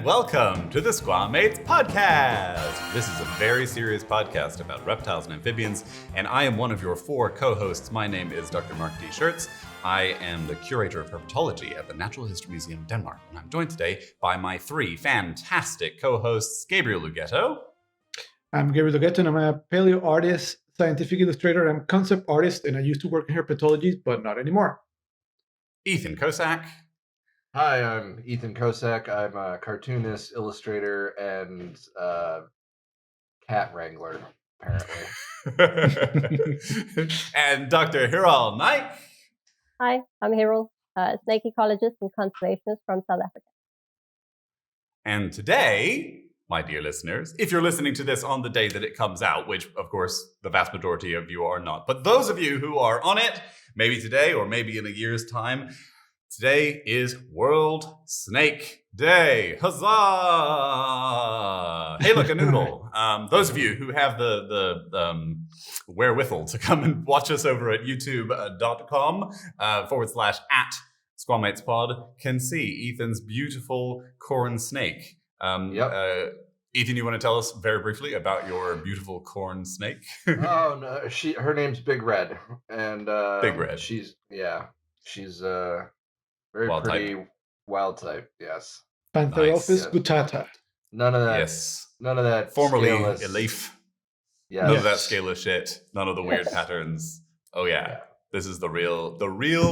and welcome to the SquaMates podcast. This is a very serious podcast about reptiles and amphibians, and I am one of your four co-hosts. My name is Dr. Mark D. Schertz. I am the curator of herpetology at the Natural History Museum of Denmark, and I'm joined today by my three fantastic co-hosts, Gabriel Lugetto. I'm Gabriel Lugetto, and I'm a paleo artist, scientific illustrator, and concept artist, and I used to work in herpetology, but not anymore. Ethan Kosak. Hi, I'm Ethan Kosak. I'm a cartoonist, illustrator, and cat wrangler, apparently. And Dr. Hiral Naik. Hi, I'm Hiral, snake ecologist and conservationist from South Africa. And today, my dear listeners, if you're listening to this on the day that it comes out, which of course the vast majority of you are not, but those of you who are on it, maybe today or maybe in a year's time, today is World Snake Day. Huzzah! Hey, look, a noodle. Those of you who have the wherewithal to come and watch us over at youtube.com /@ SquaMatesPod can see Ethan's beautiful corn snake. Ethan, you want to tell us very briefly about your beautiful corn snake? Oh no, her name's Big Red, and Big Red. She's very Wild pretty type. Wild type. Yes. Pantherophis Nice. gutata. None of that. Yes. None of that. Formerly scaleless- a leaf. Yes. None of that scaleless shit. None of the weird Yes. patterns. Oh yeah. This is the real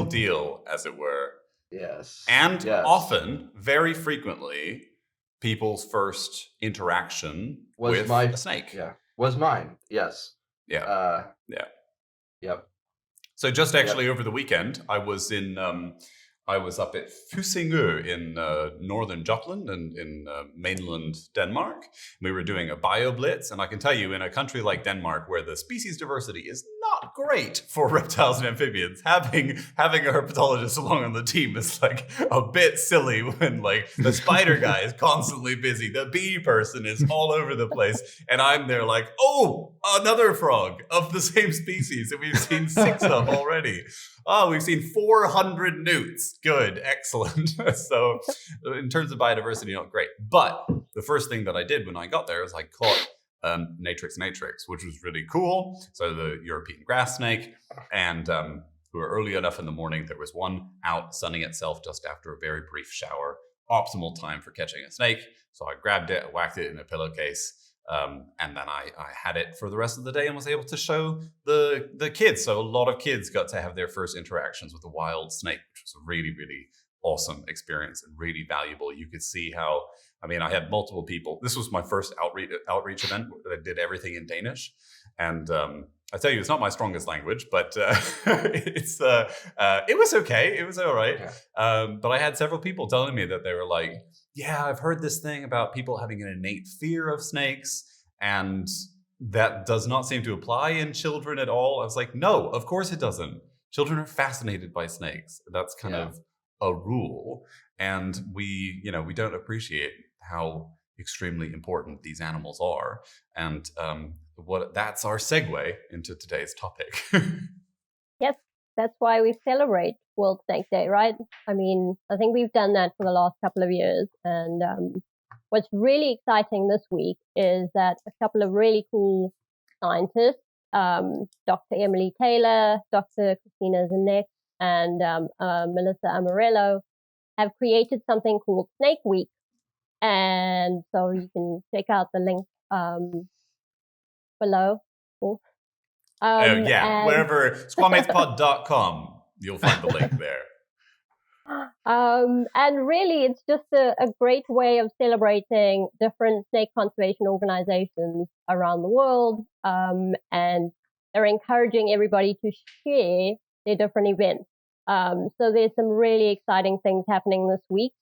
deal, as it were. Yes. And yes. often, very frequently, people's first interaction Was with my- a snake. Yeah. Was mine. Yes. Yeah. Yep. So just actually over the weekend, I was up at Fusingø in northern Jutland and in mainland Denmark. We were doing a bio blitz, and I can tell you, in a country like Denmark, where the species diversity is not great for reptiles and amphibians, having a herpetologist along on the team is like a bit silly when like the spider guy is constantly busy, the bee person is all over the place, and I'm there like, oh, another frog of the same species that we've seen 6 of already. Oh, we've seen 400 newts. Good, excellent. So in terms of biodiversity, not great. But the first thing that I did when I got there was I caught Natrix, which was really cool. So the European grass snake. And we were early enough in the morning. There was one out sunning itself just after a very brief shower. Optimal time for catching a snake. So I grabbed it, whacked it in a pillowcase. And then I had it for the rest of the day and was able to show the kids. So a lot of kids got to have their first interactions with a wild snake, which was a really, really awesome experience and really valuable. You could see how, I had multiple people. This was my first outreach event that I did everything in Danish. And I tell you, it's not my strongest language, but it was okay. It was all right. Yeah. But I had several people telling me that they were like, yeah, I've heard this thing about people having an innate fear of snakes, and that does not seem to apply in children at all. I was like, no, of course it doesn't. Children are fascinated by snakes. That's kind of a rule. And we don't appreciate how extremely important these animals are. And that's our segue into today's topic. Yes, that's why we celebrate World Snake Day, right? I think we've done that for the last couple of years. And what's really exciting this week is that a couple of really cool scientists, Dr. Emily Taylor, Dr. Christina Zanek, and Melissa Amarello, have created something called Snake Week. And so you can check out the link below. Wherever, SquaMatesPod.com, you'll find the link there. And really, it's just a great way of celebrating different snake conservation organizations around the world. And they're encouraging everybody to share their different events. So there's some really exciting things happening this week.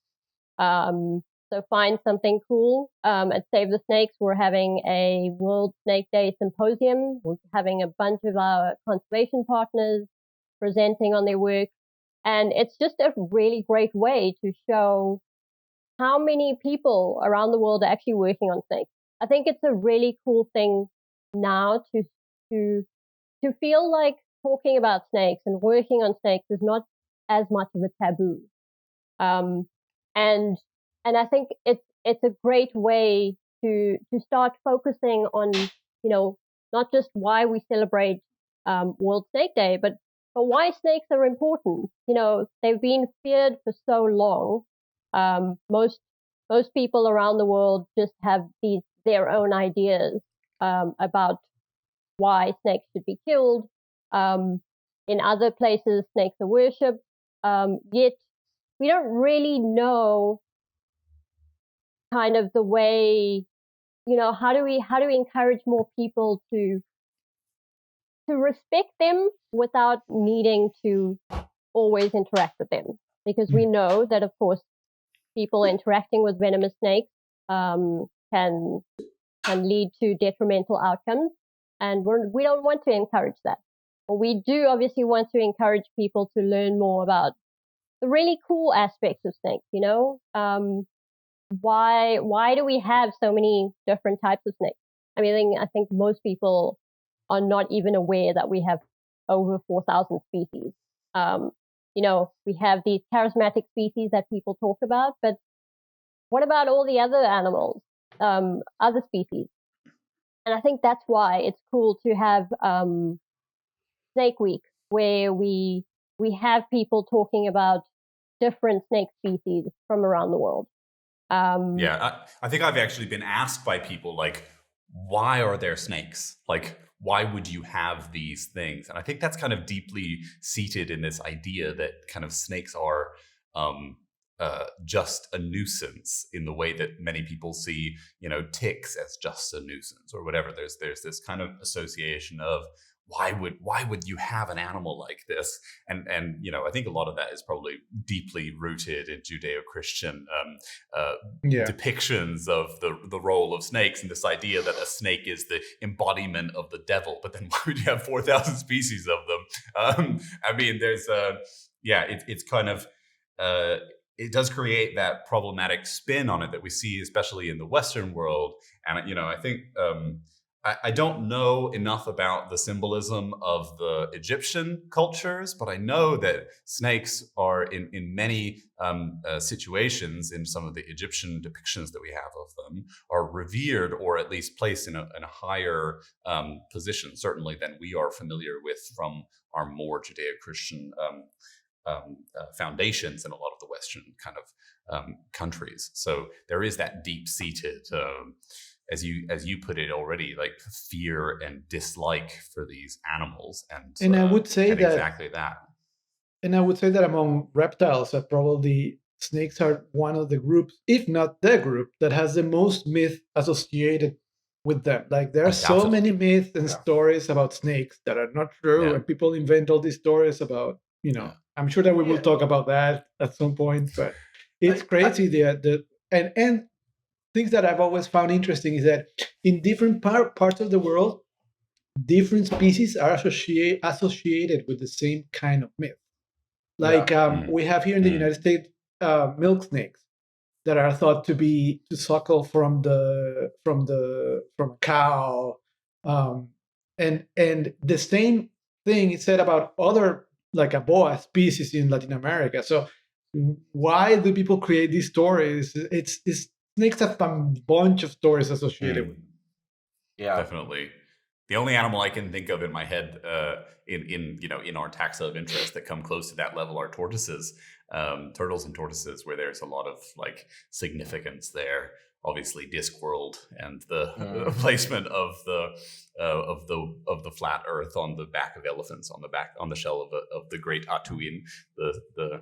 So find something cool. At Save the Snakes, we're having a World Snake Day Symposium. We're having a bunch of our conservation partners presenting on their work. And it's just a really great way to show how many people around the world are actually working on snakes. I think it's a really cool thing now to feel like talking about snakes and working on snakes is not as much of a taboo. And I think it's it's a great way to start focusing on, not just why we celebrate World Snake Day, but why snakes are important. They've been feared for so long. Most people around the world just have their own ideas about why snakes should be killed. In other places, snakes are worshipped. Yet we don't really know kind of the way, how do we encourage more people to respect them without needing to always interact with them? Because we know that, of course, people interacting with venomous snakes can lead to detrimental outcomes, and we don't want to encourage that. But we do obviously want to encourage people to learn more about the really cool aspects of snakes. Why do we have so many different types of snakes? I mean, I think most people are not even aware that we have over 4,000 species. We have these charismatic species that people talk about, but what about all the other animals, other species? And I think that's why it's cool to have Snake Week, where we have people talking about different snake species from around the world. I think I've actually been asked by people, like, why are there snakes? Like, why would you have these things? And I think that's kind of deeply seated in this idea that kind of snakes are just a nuisance, in the way that many people see, ticks as just a nuisance or whatever. There's this kind of association of why would you have an animal like this? And I think a lot of that is probably deeply rooted in Judeo-Christian depictions of the role of snakes, and this idea that a snake is the embodiment of the devil. But then why would you have 4,000 species of them? I mean, there's it's kind of it does create that problematic spin on it that we see, especially in the Western world. And I think I don't know enough about the symbolism of the Egyptian cultures, but I know that snakes are in many situations, in some of the Egyptian depictions that we have of them, are revered, or at least placed in a higher position, certainly, than we are familiar with from our more Judeo-Christian foundations in a lot of the Western kind of countries. So there is that deep-seated as you put it already, like fear and dislike for these animals, and I would say that exactly that. And I would say that among reptiles, that probably snakes are one of the groups, if not the group, that has the most myth associated with them. Like, there are so many myths and stories about snakes that are not true, and people invent all these stories about. I'm sure that we will talk about that at some point, but it's crazy. And things that I've always found interesting is that in different parts of the world, different species are associated with the same kind of myth. Like we have here in the United States milk snakes that are thought to suckle from a cow, and the same thing is said about other, like a boa species in Latin America. So why do people create these stories? It's snakes have a bunch of stories associated with them. Yeah, definitely. The only animal I can think of in my head, in our taxa of interest, that come close to that level are tortoises, turtles and tortoises, where there's a lot of like significance there. Obviously, Discworld and the placement of the flat Earth on the back of elephants, on the shell of the great Atuin, the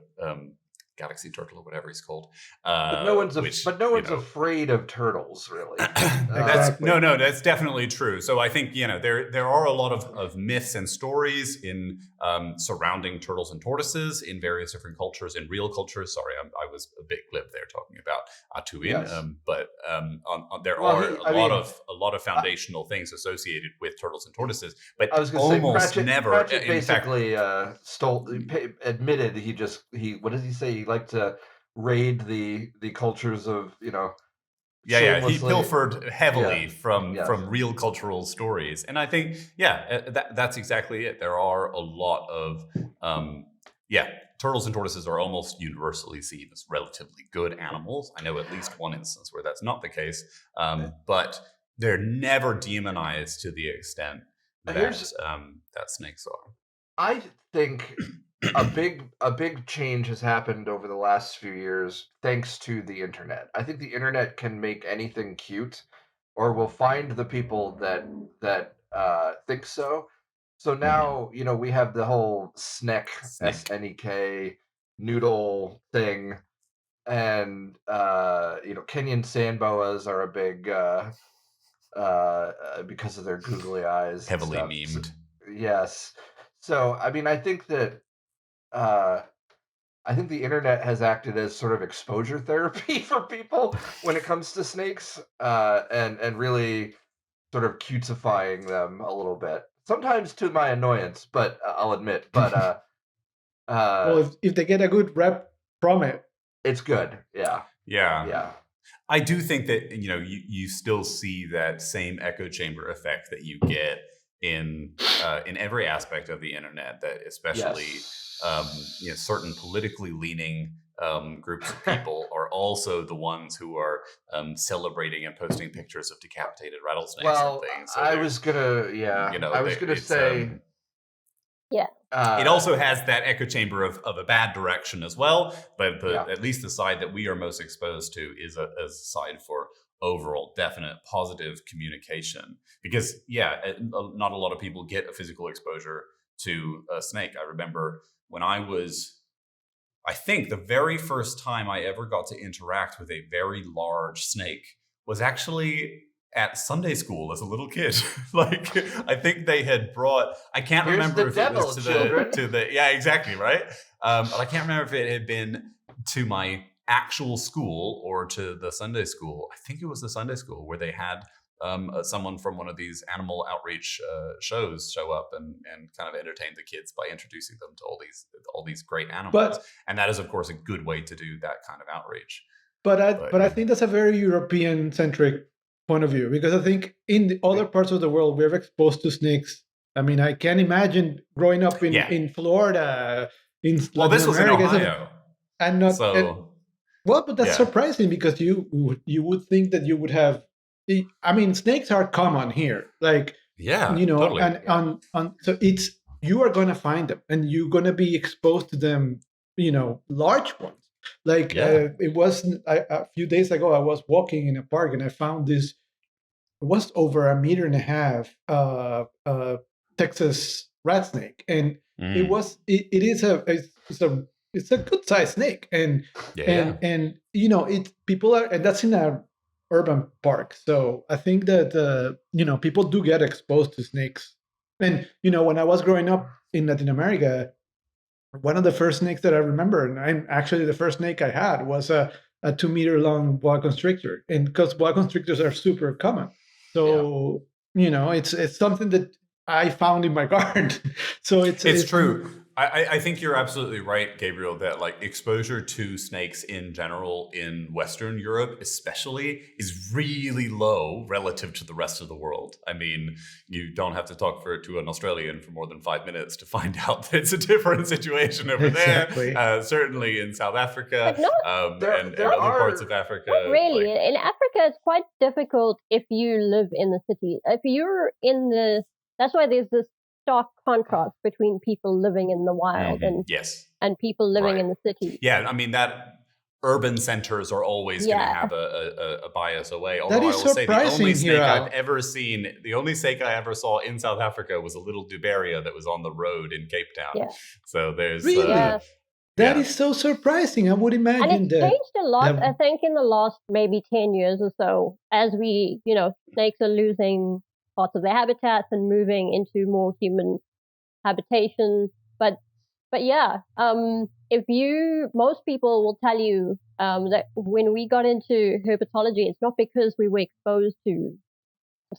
galaxy turtle or whatever he's called. But no one's afraid of turtles, really. That's definitely true. So I think there are a lot of myths and stories in surrounding turtles and tortoises in various different cultures, in real cultures. Sorry, I was a bit glib there talking about Atuin, Yes. But there are a lot of foundational things associated with turtles and tortoises. But I was going to say, Pratchett in fact, basically admitted he what does he say? He liked to raid the cultures of he shamelessly. pilfered heavily from real cultural stories, and I think that's exactly it. There are a lot of turtles and tortoises are almost universally seen as relatively good animals. I know at least one instance where that's not the case, but they're never demonized to the extent that that snakes are. I think a big change has happened over the last few years thanks to the internet. I think the internet can make anything cute, or will find the people that think so. So now we have the whole SNEK, SNEK noodle thing, and Kenyan sand boas are a big because of their googly eyes, heavily and memed. So, yes. So I mean, I think that I think the internet has acted as sort of exposure therapy for people when it comes to snakes, and really sort of cutesifying them a little bit. Sometimes to my annoyance, but I'll admit. But Well, if they get a good rep from it, it's good. Yeah. Yeah. I do think that you still see that same echo chamber effect that you get in every aspect of the internet. That especially certain politically leaning groups of people are also the ones who are celebrating and posting pictures of decapitated rattlesnakes Well, and things. So I was gonna say. It also has that echo chamber of a bad direction as well, but at least the side that we are most exposed to is a side for overall definite positive communication. Because not a lot of people get a physical exposure to a snake. I remember when I think the very first time I ever got to interact with a very large snake was actually at Sunday school as a little kid. Like, I think they had brought, I can't remember if it was to the yeah, exactly, right? But I can't remember if it had been to my actual school or to the Sunday school. I think it was the Sunday school where they had someone from one of these animal outreach shows show up and kind of entertain the kids by introducing them to all these great animals. And that is, of course, a good way to do that kind of outreach. But I think that's a very European centric point of view, because I think in the other parts of the world we're exposed to snakes. I mean, I can't imagine growing up in Florida, in Latin this was America, in Ohio, and not. But that's surprising, because you would think that you would have. I mean, snakes are common here, like totally. and so it's you are going to find them, and you're going to be exposed to them. Large ones. Like it was a few days ago, I was walking in a park and I found this. It was over 1.5 meters, Texas rat snake, and it's a good sized snake, and people are, and that's in a urban park. So I think that people do get exposed to snakes, and when I was growing up in Latin America, one of the first snakes that I remember, and actually the first snake I had, was a 2 meter long boa constrictor, and because boa constrictors are super common, so it's something that I found in my garden. So it's true. I think you're absolutely right, Gabriel, that like exposure to snakes in general in Western Europe especially is really low relative to the rest of the world. I mean, you don't have to talk to an Australian for more than 5 minutes to find out that it's a different situation over there. Certainly in South Africa and other parts of Africa. Not really. In Africa, it's quite difficult if you live in the city. If you're that's why there's this stark contrast between people living in the wild and people living in the city. Yeah, I mean, that urban centers are always going to have a bias away. Although that is I will say the only snake I've ever seen, the only snake I ever saw in South Africa was a little dubaria that was on the road in Cape Town. Yeah. So there's that is so surprising. I would imagine and it's changed a lot. I think in the last maybe 10 years or so, as we, snakes are losing parts of their habitats and moving into more human habitation. But most people will tell you that when we got into herpetology, it's not because we were exposed to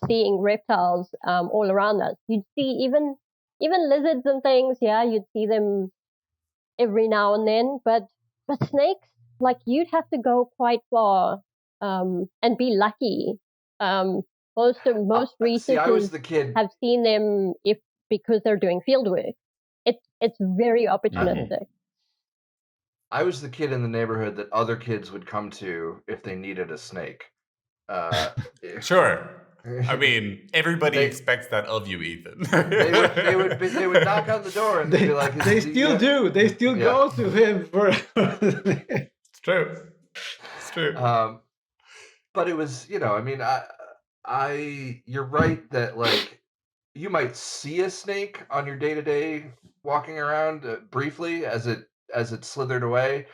seeing reptiles all around us. You'd see even lizards and things. Yeah, you'd see them every now and then. But snakes, like, you'd have to go quite far and be lucky. Most researchers have seen them because they're doing field work. It's very opportunistic. I was the kid in the neighborhood that other kids would come to if they needed a snake. Sure. I mean, everybody They- expects that of you, Ethan. they would knock on the door and they'd be like, they still do. They still go to him for. It's true. It's true. But it was, I mean, you're right that like you might see a snake on your day to day walking around briefly as it slithered away,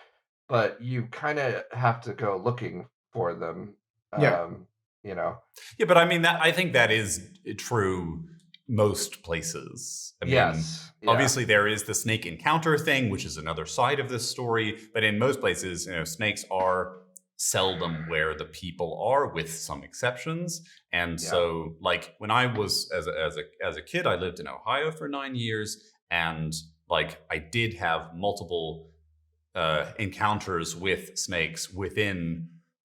but you kind of have to go looking for them. Yeah. Yeah, but I mean, I think that is true most places. I mean, Yes. Yeah. obviously there is the snake encounter thing, which is another side of this story. But in most places, snakes are seldom where the people are, with some exceptions. And so, like when I was as a kid, I lived in Ohio for 9 years, and like I did have multiple encounters with snakes within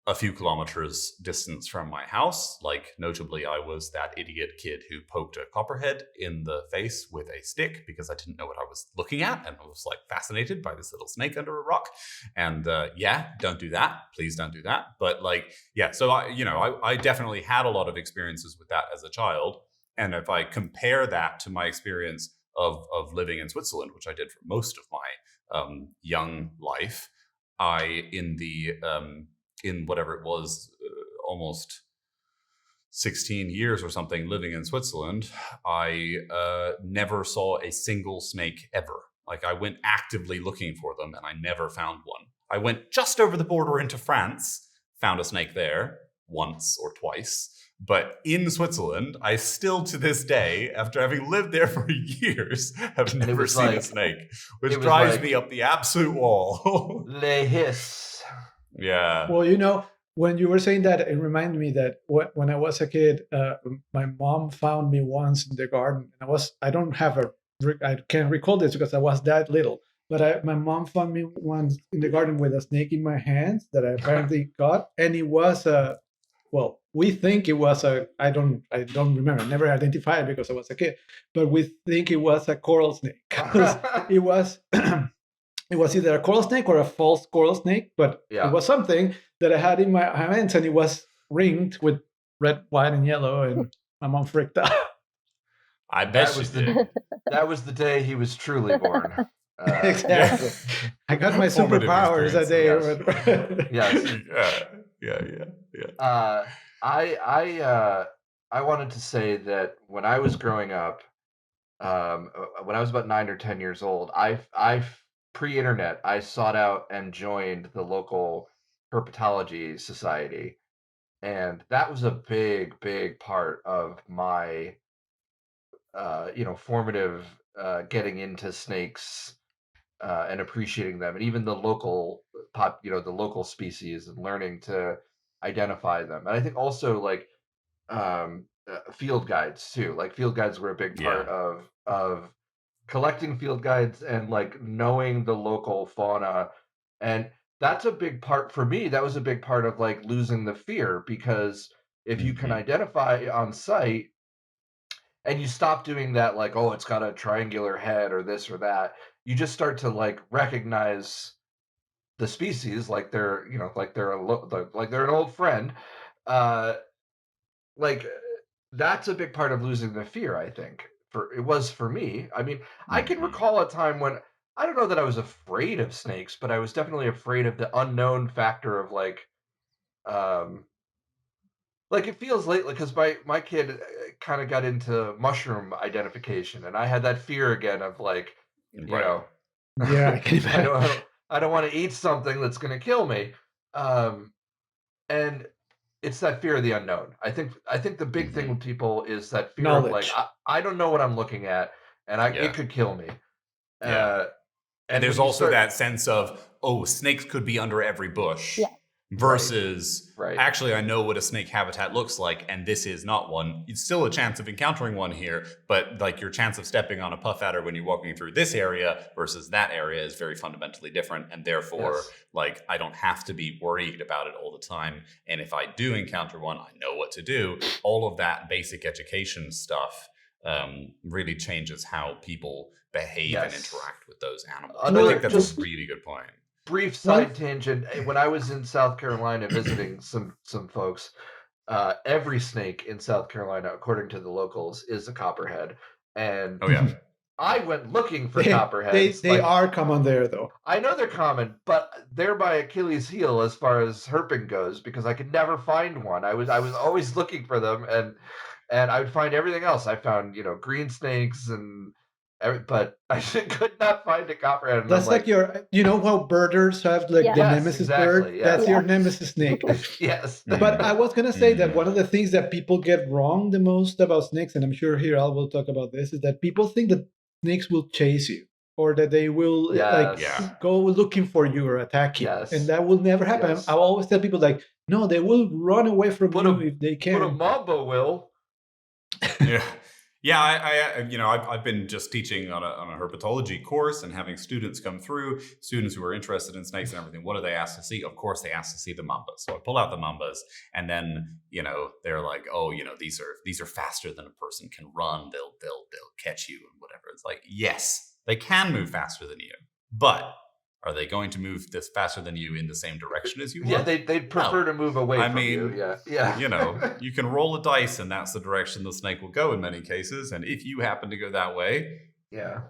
a few kilometers distance from my house. Like notably, I was that idiot kid who poked a copperhead in the face with a stick because I didn't know what I was looking at, and I was like fascinated by this little snake under a rock. And don't do that. Please don't do that. But like, yeah, so I definitely had a lot of experiences with that as a child. And if I compare that to my experience of living in Switzerland, which I did for most of my young life, in whatever it was, almost 16 years or something living in Switzerland, I never saw a single snake ever. Like I went actively looking for them and I never found one. I went just over the border into France, found a snake there once or twice. But in Switzerland, I still to this day, after having lived there for years, have never seen a snake, which drives me up the absolute wall. Les hiss. Yeah. Well, when you were saying that, it reminded me that when I was a kid, my mom found me once in the garden. And I can't recall this because I was that little. But my mom found me once in the garden with a snake in my hands that I apparently caught, and it was we think it was I don't remember. I never identified it because I was a kid, but we think it was a coral snake. It was. It was either a coral snake or a false coral snake, but it was something that I had in my hands, and it was ringed with red, white, and yellow, and my mom freaked out. I bet that was the day he was truly born. Exactly. I got my superpowers that day. Yes. Yeah. I wanted to say that when I was growing up, when I was about 9 or 10 years old, I pre-internet, I sought out and joined the local herpetology society, and that was a big part of my formative getting into snakes and appreciating them, and even the local the local species, and learning to identify them. And I think also like field guides too. Like field guides were a big part of collecting field guides and like knowing the local fauna. And that's a big part for me. That was a big part of like losing the fear, because if you can identify on site and you stop doing that, like, oh, it's got a triangular head or this or that, you just start to like recognize the species like they're an old friend. Like that's a big part of losing the fear, I think. It was for me. I mean, I can recall a time when I don't know that I was afraid of snakes, but I was definitely afraid of the unknown factor of like it feels late, because my kid kind of got into mushroom identification, and I had that fear again of like, yeah, I can imagine. I don't want to eat something that's going to kill me, and it's that fear of the unknown. I think the big thing with people is that fear of like, I don't know what I'm looking at, and it could kill me. And there's also that sense of, oh, snakes could be under every bush. Yeah. Versus, actually, I know what a snake habitat looks like, and this is not one. It's still a chance of encountering one here, but like your chance of stepping on a puff adder when you're walking through this area versus that area is very fundamentally different, and therefore, like, I don't have to be worried about it all the time. And if I do encounter one, I know what to do. All of that basic education stuff really changes how people behave and interact with those animals. I think that's a really good point. brief side tangent. When I was in South Carolina visiting some folks, every snake in South Carolina, according to the locals, is a copperhead. And I went looking for copperheads. They are common there, though. I know they're common, but they're my Achilles heel as far as herping goes, because I could never find one. I was always looking for them, and I would find everything else. I found green snakes but I could not find a copperhead. That's like your, how birders have like the nemesis bird? Yes. That's your nemesis snake. Yes. But I was going to say that one of the things that people get wrong the most about snakes, and I'm sure here I will talk about this, is that people think that snakes will chase you or that they will go looking for you or attack you. Yes. And that will never happen. Yes. I always tell people like, no, they will run away from you if they can. But a mamba will. Yeah, I've been just teaching on a herpetology course and having students come through, students who are interested in snakes and everything. What do they ask to see? Of course, they ask to see the mambas. So I pull out the mambas, and then they're like, oh, these are faster than a person can run. They'll catch you and whatever. It's like, yes, they can move faster than you, but are they going to move this faster than you in the same direction as you are? Yeah, they'd prefer to move away from you. Yeah. You can roll a dice, and that's the direction the snake will go in many cases. And if you happen to go that way,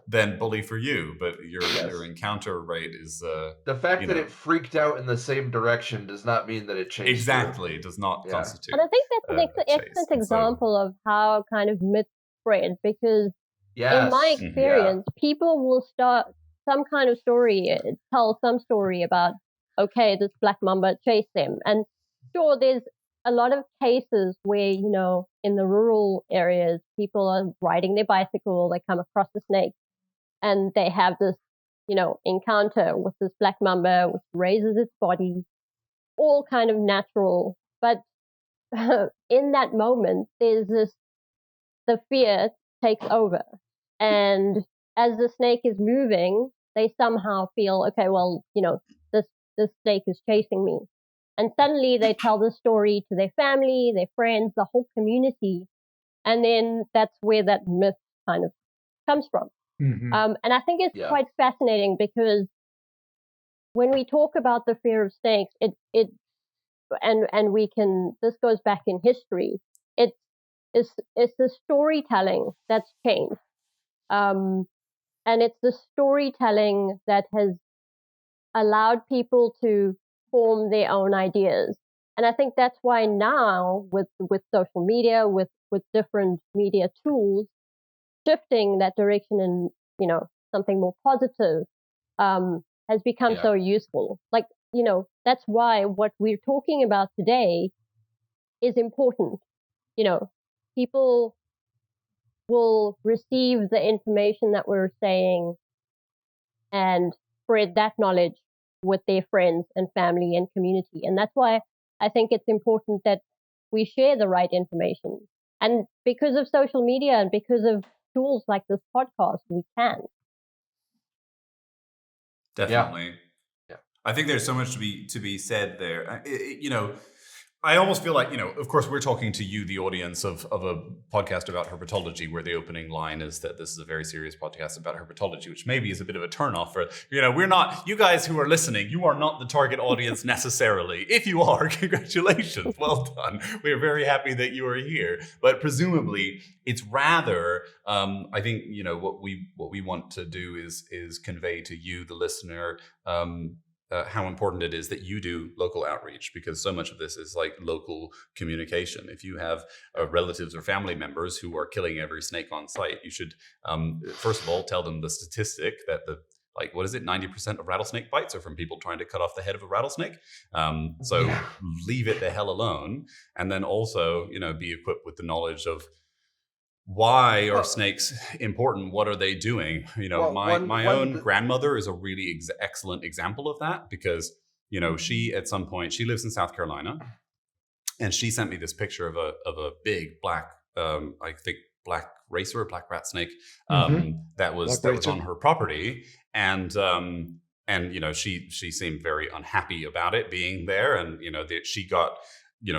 then bully for you. But your encounter rate is the fact that it freaked out in the same direction does not mean that it changed. Exactly, it does not constitute. And I think that's an excellent example of how kind of myths spread, because in my experience, people will start some kind of story, tell some story about, okay, this black mamba chased them. And sure, there's a lot of cases where, in the rural areas, people are riding their bicycle, they come across a snake, and they have this, encounter with this black mamba, which raises its body, all kind of natural. But in that moment, the fear takes over. And as the snake is moving, they somehow feel, okay, well, this snake is chasing me. And suddenly they tell the story to their family, their friends, the whole community. And then that's where that myth kind of comes from. Mm-hmm. And I think it's quite fascinating, because when we talk about the fear of snakes, this goes back in history. It's the storytelling that's changed. And it's the storytelling that has allowed people to form their own ideas. And I think that's why now with social media, with different media tools, shifting that direction in, something more positive has become so useful. Like, that's why what we're talking about today is important. People will receive the information that we're saying and spread that knowledge with their friends and family and community. And that's why I think it's important that we share the right information. And because of social media and because of tools like this podcast, we can. Definitely. Yeah. I think there's so much to be said there. I almost feel like, of course, we're talking to you, the audience of a podcast about herpetology, where the opening line is that this is a very serious podcast about herpetology, which maybe is a bit of a turnoff for, we're not, you guys who are listening, you are not the target audience necessarily. If you are, congratulations, well done. We are very happy that you are here. But presumably, it's rather, I think, what we want to do is convey to you, the listener, how important it is that you do local outreach, because so much of this is like local communication. If you have relatives or family members who are killing every snake on site, you should, first of all, tell them the statistic that 90% of rattlesnake bites are from people trying to cut off the head of a rattlesnake. Leave it the hell alone. And then also, be equipped with the knowledge of why are snakes important? What are they doing? My own grandmother is a really excellent example of that, because, she at some point, she lives in South Carolina, and she sent me this picture of a big black, I think black racer, black rat snake, that was on her property. And she seemed very unhappy about it being there. And, she got,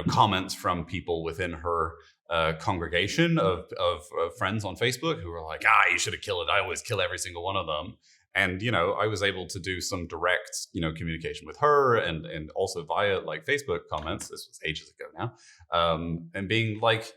comments from people within her congregation of friends on Facebook who were like, you should have killed it. I always kill every single one of them. And I was able to do some direct communication with her, and also via like Facebook comments. This was ages ago now, and being like,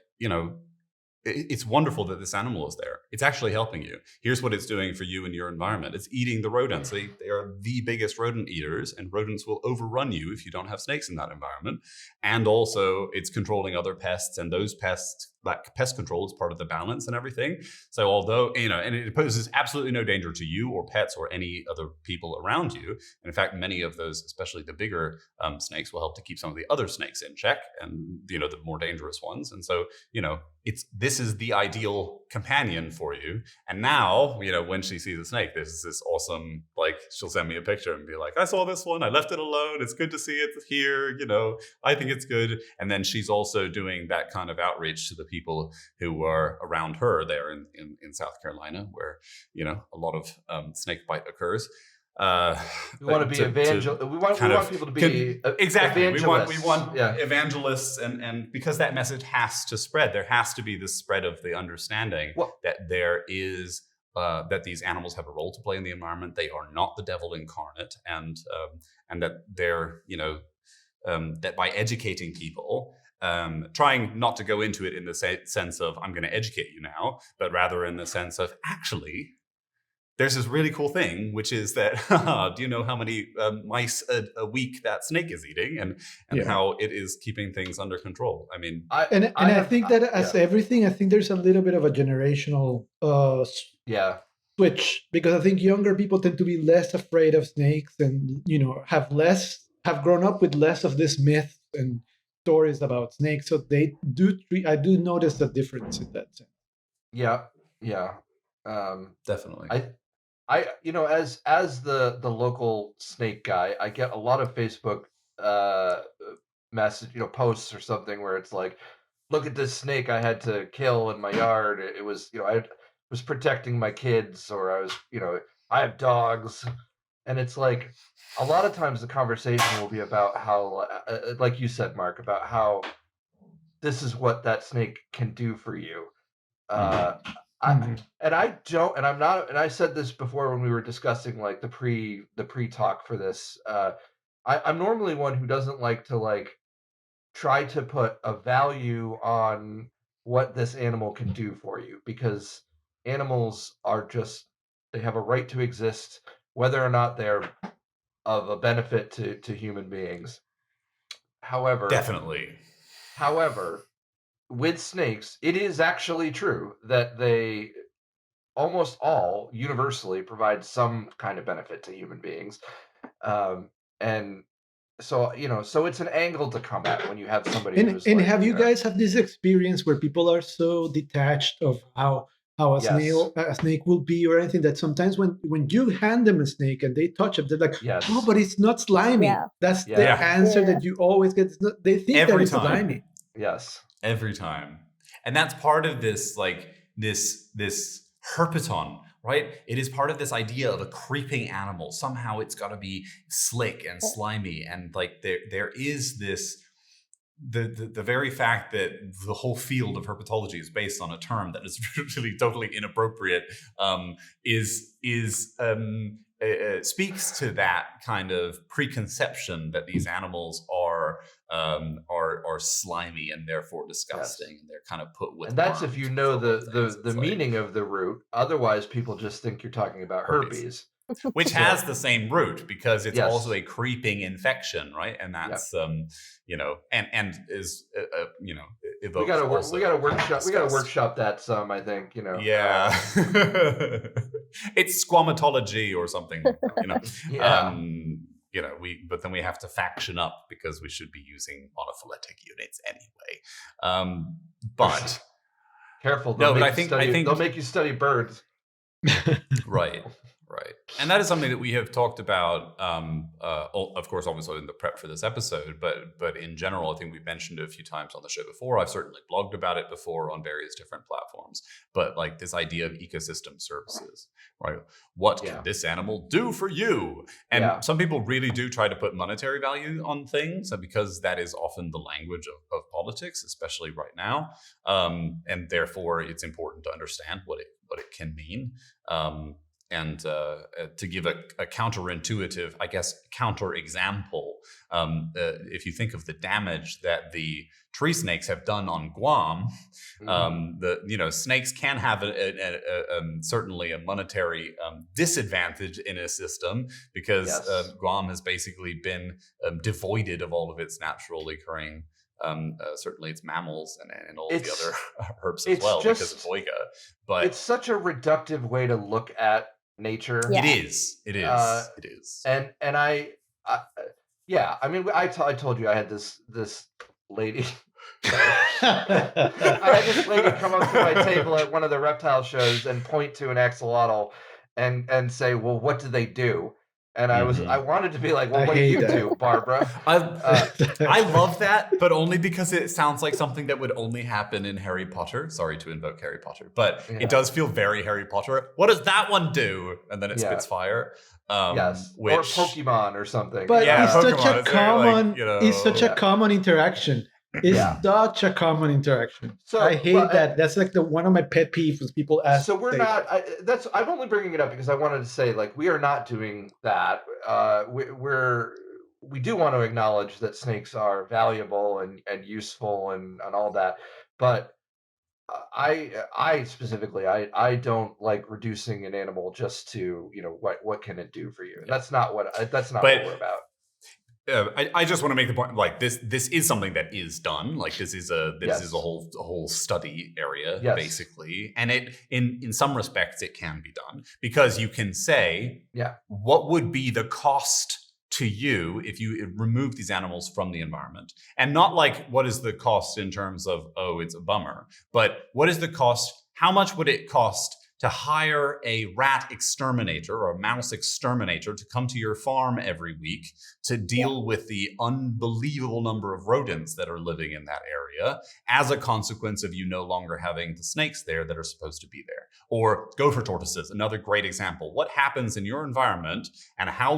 it's wonderful that this animal is there. It's actually helping you. Here's what it's doing for you and your environment. It's eating the rodents. They are the biggest rodent eaters, and rodents will overrun you if you don't have snakes in that environment. And also it's controlling other pests, and those pests, that pest control is part of the balance and everything. So although, and it poses absolutely no danger to you or pets or any other people around you. And in fact, many of those, especially the bigger snakes, will help to keep some of the other snakes in check, and, the more dangerous ones. And so, this is the ideal companion for you. And now, when she sees a snake, there's this awesome, like, she'll send me a picture and be like, I saw this one, I left it alone, it's good to see it here, I think it's good. And then she's also doing that kind of outreach to the people who are around her there in South Carolina, where, a lot of snake bite occurs. We want to be we want people to be exactly. evangelists. We want evangelists, and because that message has to spread, there has to be this spread of the understanding that there is that these animals have a role to play in the environment. They are not the devil incarnate, and that they're that by educating people. Trying not to go into it in the sense of I'm going to educate you now, but rather in the sense of actually, there's this really cool thing, which is that do you know how many mice a week that snake is eating, and how it is keeping things under control? I mean, I think that as everything, I think there's a little bit of a generational switch, because I think younger people tend to be less afraid of snakes, and have grown up with less of this myth and stories about snakes, so they do I do notice a difference in that sense. Definitely. I as the local snake guy, I get a lot of Facebook message posts or something where it's like, look at this snake I had to kill in my yard. It was I was protecting my kids, or I was I have dogs. And it's like, a lot of times the conversation will be about how, like you said, Mark, about how this is what that snake can do for you. And I said this before when we were discussing like the pre-talk for this. I'm normally one who doesn't like to try to put a value on what this animal can do for you, because animals are they have a right to exist, whether or not they're of a benefit to human beings. However, with snakes, it is actually true that they almost all universally provide some kind of benefit to human beings. And so, so it's an angle to come at when you have somebody who's and have you guys had this experience where people are so detached of how a snake will be or anything, that sometimes when you hand them a snake and they touch it, they're like, oh, but it's not slimy. Yeah. That's the answer that you always get. They think that it's slimy. Yes. Every time. And that's part of this, this herpeton, right? It is part of this idea of a creeping animal. Somehow it's got to be slick and slimy. And there is this, the very fact that the whole field of herpetology is based on a term that is really totally inappropriate speaks to that kind of preconception that these animals are slimy and therefore disgusting, and they're kind of put with. And that's if you know the meaning of the root. Otherwise, people just think you're talking about herpes. Which has the same root, because it's also a creeping infection, right? And that's and is we gotta workshop that some, I think. Yeah. It's SquaMatology or something. But then we have to faction up, because we should be using monophyletic units anyway. But careful, they'll make you study birds. Right. And that is something that we have talked about, of course, obviously in the prep for this episode, but in general, I think we've mentioned it a few times on the show before. I've certainly blogged about it before on various different platforms, but this idea of ecosystem services, right? What can this animal do for you? And some people really do try to put monetary value on things, because that is often the language of politics, especially right now. And therefore, it's important to understand what it can mean. to give a counterintuitive, I guess, counterexample, if you think of the damage that the tree snakes have done on Guam, snakes can have certainly a monetary disadvantage in a system because Guam has basically been devoided of all of its naturally occurring. Certainly it's mammals and all the other herbs as well because of boiga. But it's such a reductive way to look at nature. It is. And I mean, I told you I had this lady. I had this lady come up to my table at one of the reptile shows and point to an axolotl and say, "Well, what do they do?" And I wanted to be like, "Well, what do you do, Barbara?" I love that, but only because it sounds like something that would only happen in Harry Potter. Sorry to invoke Harry Potter, but it does feel very Harry Potter. What does that one do? And then it spits fire. Or Pokemon or something. But it's Pokemon, such a common. It's such a common interaction. It's such a common interaction. So I hate that. That's like one of my pet peeves when people ask. So we're not. I'm only bringing it up because I wanted to say, like, we are not doing that. We do want to acknowledge that snakes are valuable and useful and all that, but I specifically I don't like reducing an animal just to what can it do for you. That's not what we're about. I just want to make the point, like this is something that is done. Like this is a whole study area basically, and it in some respects it can be done because you can say, what would be the cost to you if you remove these animals from the environment, and not like what is the cost in terms of it's a bummer, but what is the cost? How much would it cost to hire a rat exterminator or a mouse exterminator to come to your farm every week to deal with the unbelievable number of rodents that are living in that area as a consequence of you no longer having the snakes there that are supposed to be there? Or gopher tortoises, another great example. What happens in your environment, and how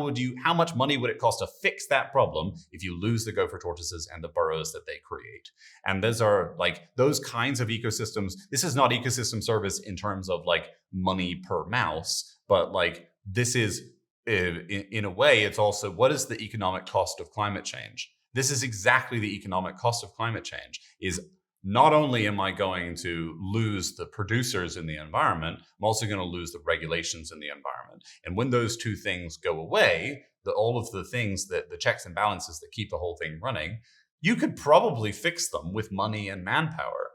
much money would it cost to fix that problem if you lose the gopher tortoises and the burrows that they create? And those are like those kinds of ecosystems. This is not ecosystem service in terms of like money per mouse, but like this is in a way it's also what is the economic cost of climate change. This is exactly the economic cost of climate change. Is not only am I going to lose the producers in the environment, I'm also going to lose the regulations in the environment. And when those two things go away, all of the things that the checks and balances that keep the whole thing running, you could probably fix them with money and manpower.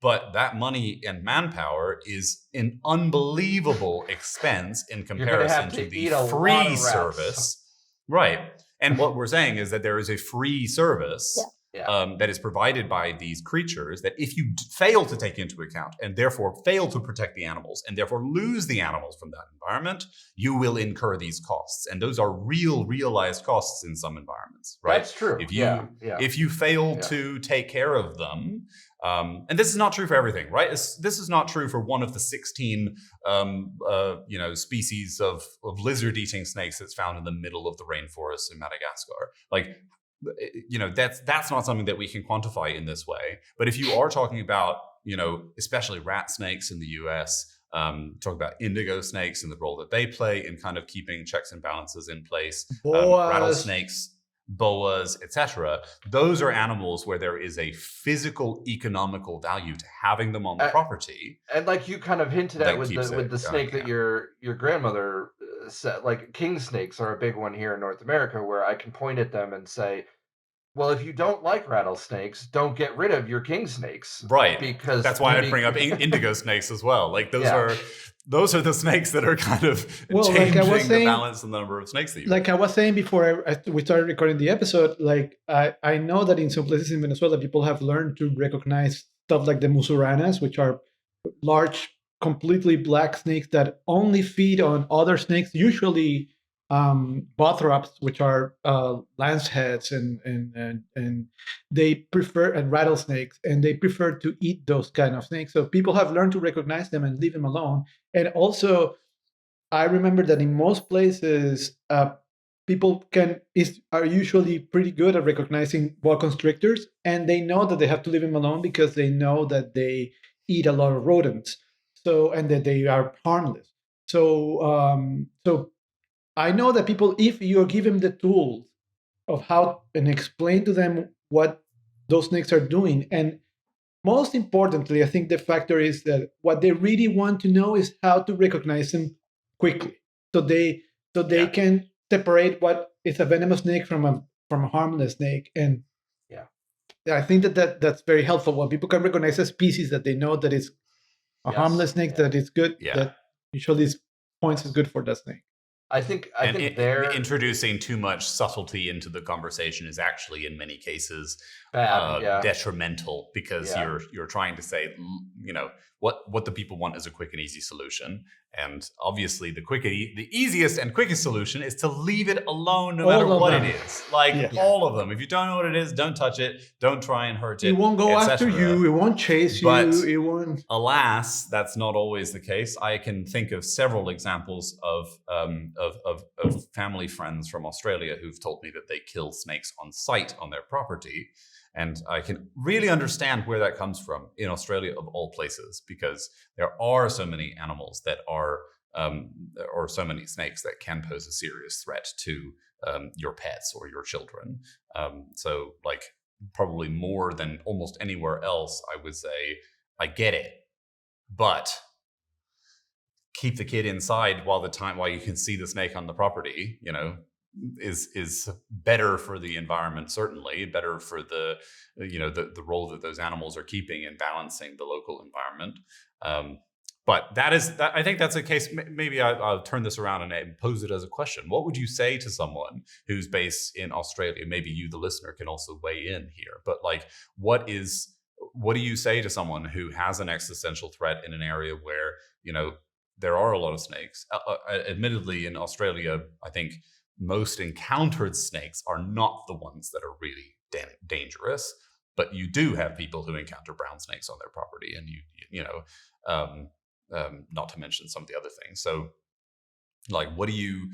But that money and manpower is an unbelievable expense in comparison to the free service. Right. And what we're saying is that there is a free service that is provided by these creatures that if you fail to take into account and therefore fail to protect the animals and therefore lose the animals from that environment, you will incur these costs. And those are realized costs in some environments, right? That's true. If you fail to take care of them, and this is not true for everything, right? This is not true for one of the 16 species of lizard-eating snakes that's found in the middle of the rainforest in Madagascar. Like, that's not something that we can quantify in this way. But if you are talking about, especially rat snakes in the US, talk about indigo snakes and the role that they play in kind of keeping checks and balances in place, rattlesnakes, boas, etc. Those are animals where there is a physical economical value to having them on the property. And like you kind of hinted at with the snake that your grandmother said, like king snakes are a big one here in North America, where I can point at them and say, well, if you don't like rattlesnakes, don't get rid of your king snakes. Right. Because that's why I'd bring up indigo snakes as well. Like those are the snakes that are kind of changing the balance and the number of snakes that you I was saying before we started recording the episode, like I know that in some places in Venezuela, people have learned to recognize stuff like the musuranas, which are large, completely black snakes that only feed on other snakes, usually bothrops, which are lanceheads and they prefer, and rattlesnakes, and they prefer to eat those kind of snakes. So people have learned to recognize them and leave them alone. And also, I remember that in most places, people are usually pretty good at recognizing boa constrictors, and they know that they have to leave them alone because they know that they eat a lot of rodents. So, and that they are harmless. So I know that people, if you give them the tools of how and explain to them what those snakes are doing, and most importantly, I think the factor is that what they really want to know is how to recognize them quickly, so they can separate what is a venomous snake from a harmless snake. And I think that's very helpful when people can recognize a species that they know that is a harmless snake, that is good, that usually points is good for that snake. I think introducing too much subtlety into the conversation is actually in many cases bad, detrimental, because you're trying to say, what the people want is a quick and easy solution, and obviously the easiest and quickest solution is to leave it alone, no matter what it is. All of them. If you don't know what it is, don't touch it. Don't try and hurt it. It won't go after you. It won't chase you. It won't. Alas, that's not always the case. I can think of several examples of family friends from Australia who've told me that they kill snakes on site on their property. And I can really understand where that comes from in Australia, of all places, because there are so many animals that are, or so many snakes that can pose a serious threat to your pets or your children. So, probably more than almost anywhere else, I would say, I get it, but keep the kid inside while you can see the snake on the property, is better for the environment, certainly better for the role that those animals are keeping in balancing the local environment. But I think that's a case. Maybe I'll turn this around and pose it as a question. What would you say to someone who's based in Australia? Maybe you, the listener, can also weigh in here. But what do you say to someone who has an existential threat in an area where, there are a lot of snakes? Admittedly, in Australia, I think most encountered snakes are not the ones that are really dangerous, but you do have people who encounter brown snakes on their property, and not to mention some of the other things. So, what do you?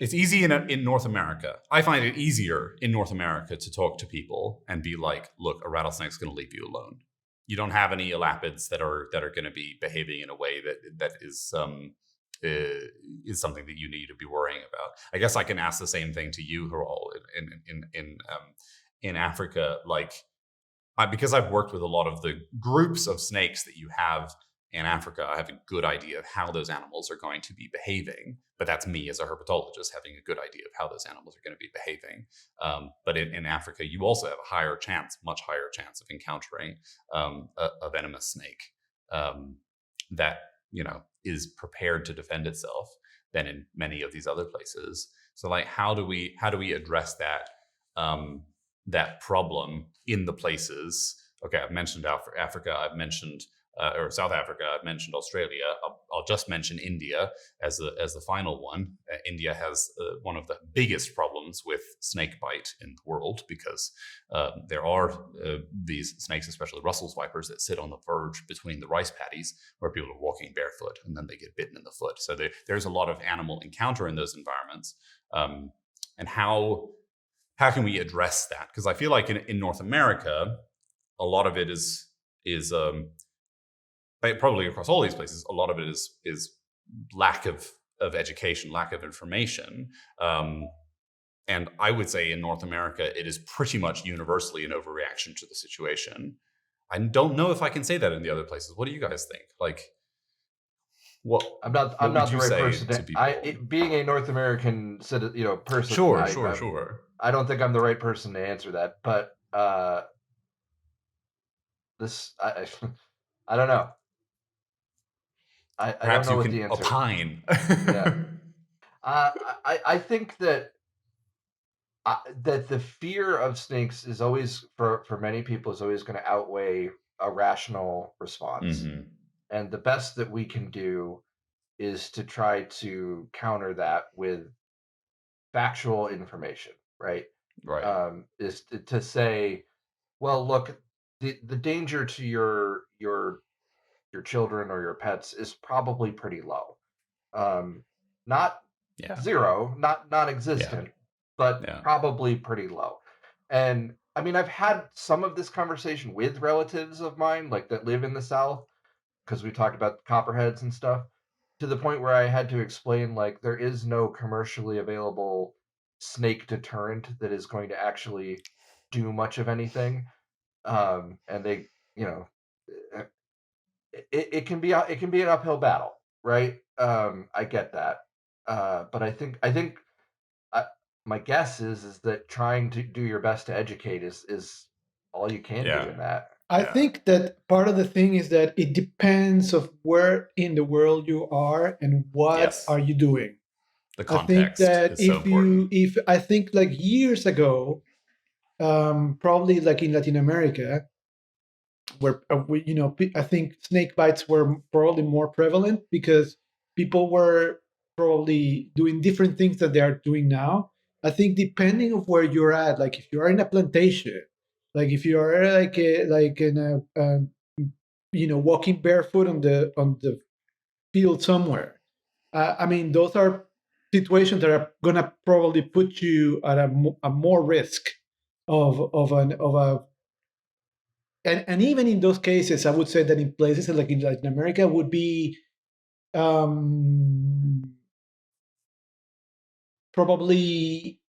It's easy in North America. I find it easier in North America to talk to people and be like, "Look, a rattlesnake's going to leave you alone. You don't have any elapids that are going to be behaving in a way that is something that you need to be worrying about." I guess I can ask the same thing to you, Harold, in Africa, because I've worked with a lot of the groups of snakes that you have in Africa. I have a good idea of how those animals are going to be behaving, but that's me as a herpetologist having a good idea of how those animals are going to be behaving. But in Africa, you also have a much higher chance of encountering a venomous snake that is prepared to defend itself than in many of these other places. So how do we address that problem in the places? Okay, I've mentioned Africa, I've mentioned or South Africa, I've mentioned Australia. I'll just mention India as the final one. India has one of the biggest problems with snake bite in the world, because there are these snakes, especially Russell's vipers, that sit on the verge between the rice paddies where people are walking barefoot, and then they get bitten in the foot. So there's a lot of animal encounter in those environments. And how can we address that? Because I feel like in North America, a lot of it is probably across all these places, a lot of it is lack of education, lack of information. And I would say in North America, it is pretty much universally an overreaction to the situation. I don't know if I can say that in the other places. What do you guys think? I'm not the right person. Being a North American person. Sure. I don't think I'm the right person to answer that, but I don't know. I don't know what the answer. Opine. Yeah. I think that the fear of snakes is always, for many people, is always going to outweigh a rational response. Mm-hmm. And the best that we can do is to try to counter that with factual information, right? Right. Is to say, well, look, the danger to your children or your pets is probably pretty low. Not zero, not non-existent, but probably pretty low. And I mean, I've had some of this conversation with relatives of mine, that live in the South, because we talked about copperheads and stuff. to the point where I had to explain, like, there is no commercially available snake deterrent that is going to actually do much of anything. And they, you know, uh, it can be an uphill battle, right? I get that, but I think I, my guess is that trying to do your best to educate is all you can do Yeah. in that. I Yeah. think that part of the thing is that it depends of where in the world you are and what Yes. are you doing. The I think context that is so important. if I think like years ago, probably like in Latin America, where I think snake bites were probably more prevalent because people were probably doing different things that they are doing now. I think depending of where you're at, like if you are in a plantation, like if you are like in a walking barefoot on the field somewhere. I mean, those are situations that are gonna probably put you at a more risk of a and even in those cases, I would say that in places like in Latin America would be probably,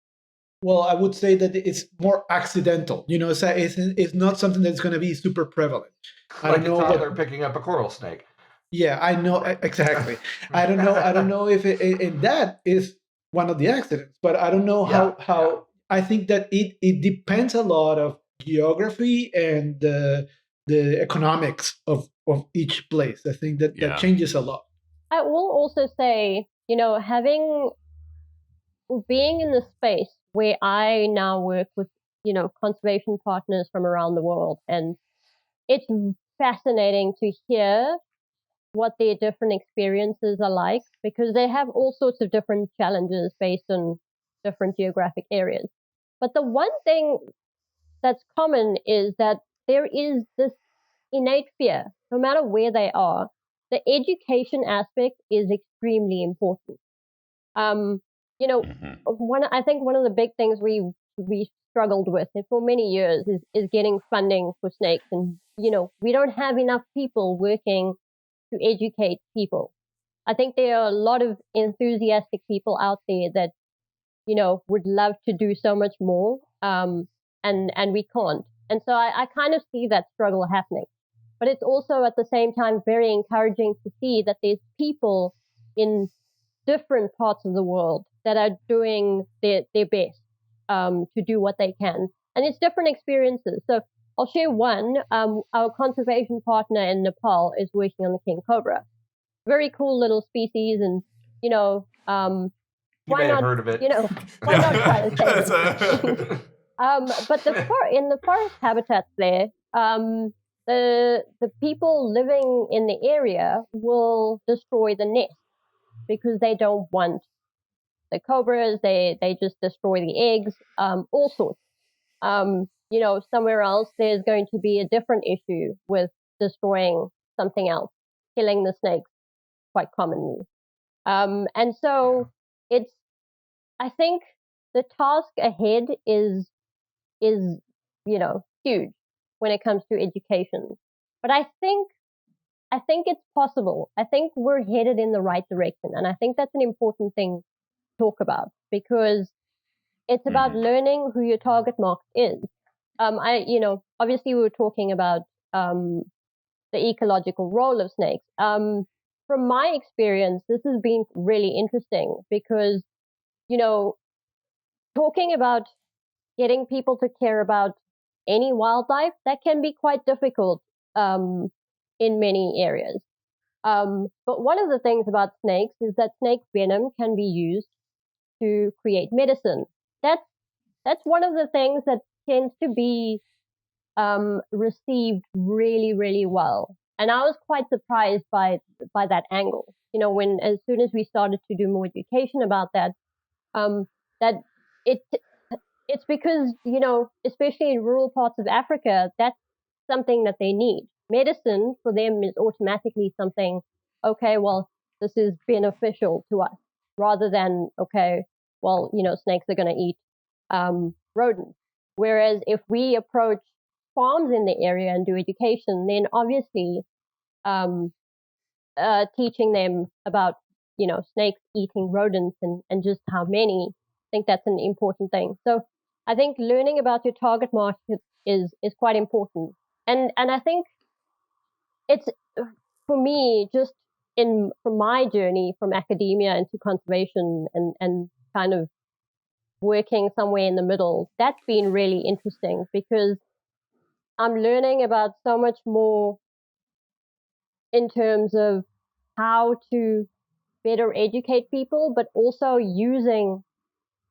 well, I would say that it's more accidental. It's not something that's going to be super prevalent. I Like don't a know toddler what. picking up a coral snake. Yeah, I know Right. exactly. I don't know. I don't know if and that is one of the accidents, but I don't know Yeah, how. I think that it depends a lot of geography and the economics of each place. I think that Yeah. changes a lot. I will also say, being in the space where I now work with, conservation partners from around the world, and it's fascinating to hear what their different experiences are like, because they have all sorts of different challenges based on different geographic areas. But the one thing that's common is that there is this innate fear, no matter where they are. The education aspect is extremely important. Um, I think one of the big things we struggled with for many years is getting funding for snakes, and we don't have enough people working to educate people. I think there are a lot of enthusiastic people out there that would love to do so much more, and we can't. And so I kind of see that struggle happening. But it's also at the same time very encouraging to see that there's people in different parts of the world that are doing their best to do what they can. And it's different experiences. So I'll share one. Our conservation partner in Nepal is working on the king cobra. Very cool little species, and you why may have not? heard of it. Why not try to save it? But in the forest habitats there, the people living in the area will destroy the nest because they don't want the cobras. They just destroy the eggs, all sorts. Somewhere else there's going to be a different issue with destroying something else, killing the snakes quite commonly. And so it's, I think the task ahead is huge when it comes to education. But I think it's possible. I think we're headed in the right direction, and I think that's an important thing to talk about, because it's about learning who your target market is. Obviously we were talking about the ecological role of snakes. From my experience, this has been really interesting because, talking about getting people to care about any wildlife, that can be quite difficult in many areas. But one of the things about snakes is that snake venom can be used to create medicine. That's one of the things that tends to be received really, really well. And I was quite surprised by that angle. When as soon as we started to do more education about that, that it it's because especially in rural parts of Africa, that's something that they need. Medicine for them is automatically something. Okay, well, this is beneficial to us, rather than okay, well, snakes are going to eat rodents. Whereas if we approach farms in the area and do education, then obviously teaching them about, snakes eating rodents and just how many. I think that's an important thing. So I think learning about your target market is quite important. And I think it's, for me, just from my journey from academia into conservation and kind of working somewhere in the middle, that's been really interesting because I'm learning about so much more in terms of how to better educate people, but also using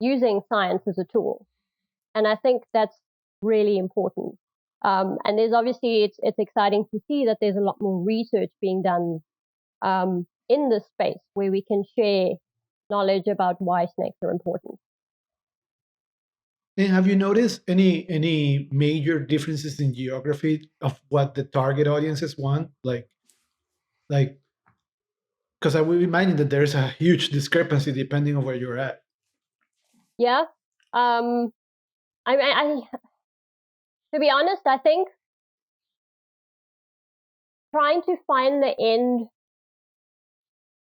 science as a tool. And I think that's really important. And there's obviously, it's exciting to see that there's a lot more research being done in this space where we can share knowledge about why snakes are important. And have you noticed any major differences in geography of what the target audiences want? Like because I would imagine that there's a huge discrepancy depending on where you're at. Yeah. I to be honest, I think trying to find the end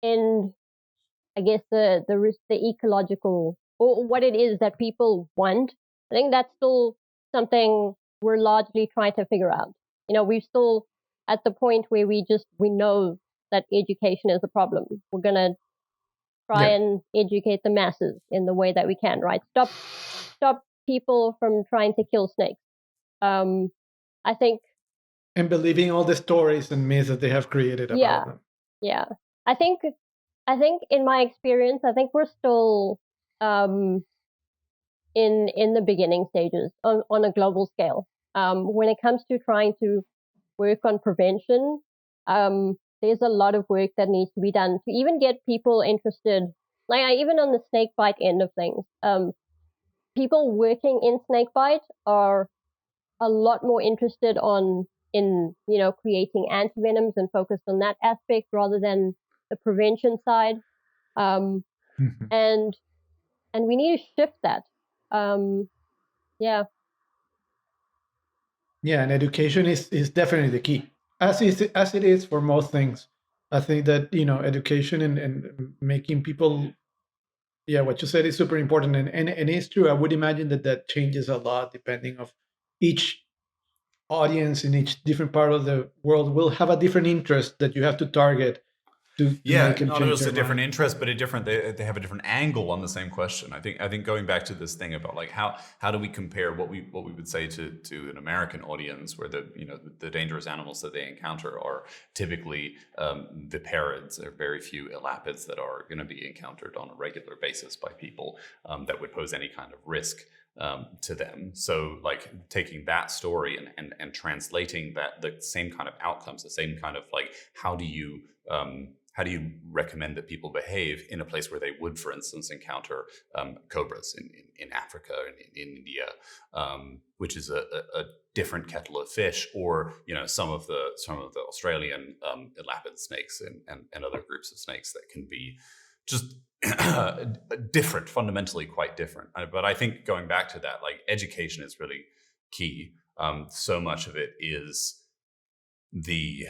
in, I guess, the ecological, or what it is that people want, I think that's still something we're largely trying to figure out. We're still at the point where we know that education is a problem. We're going to try and educate the masses in the way that we can, right? Stop people from trying to kill snakes. I think. And believing all the stories and myths that they have created about them. Yeah. I think in my experience, I think we're still in the beginning stages on a global scale. When it comes to trying to work on prevention, there's a lot of work that needs to be done to even get people interested. Like even on the snake bite end of things, people working in snake bite are a lot more interested in creating antivenoms and focused on that aspect rather than the prevention side. And we need to shift that. Yeah. Yeah, and education is definitely the key, as it is for most things. I think that education and making people, what you said is super important, and it's true. I would imagine that changes a lot depending of each audience in each different part of the world will have a different interest that you have to target to make them not change just their a different mind. interest, but they have a different angle on the same question. I think going back to this thing about like how do we compare what we would say to an American audience where the dangerous animals that they encounter are typically viperids. There are very few elapids that are going to be encountered on a regular basis by people that would pose any kind of risk to them. So like taking that story and translating the same kind of outcomes, the same kind of like how do you recommend that people behave in a place where they would, for instance, encounter cobras in Africa and in India, which is a different kettle of fish, or some of the Australian elapid snakes and other groups of snakes that can be just different, fundamentally quite different. But I think going back to that, like education is really key. So much of it is the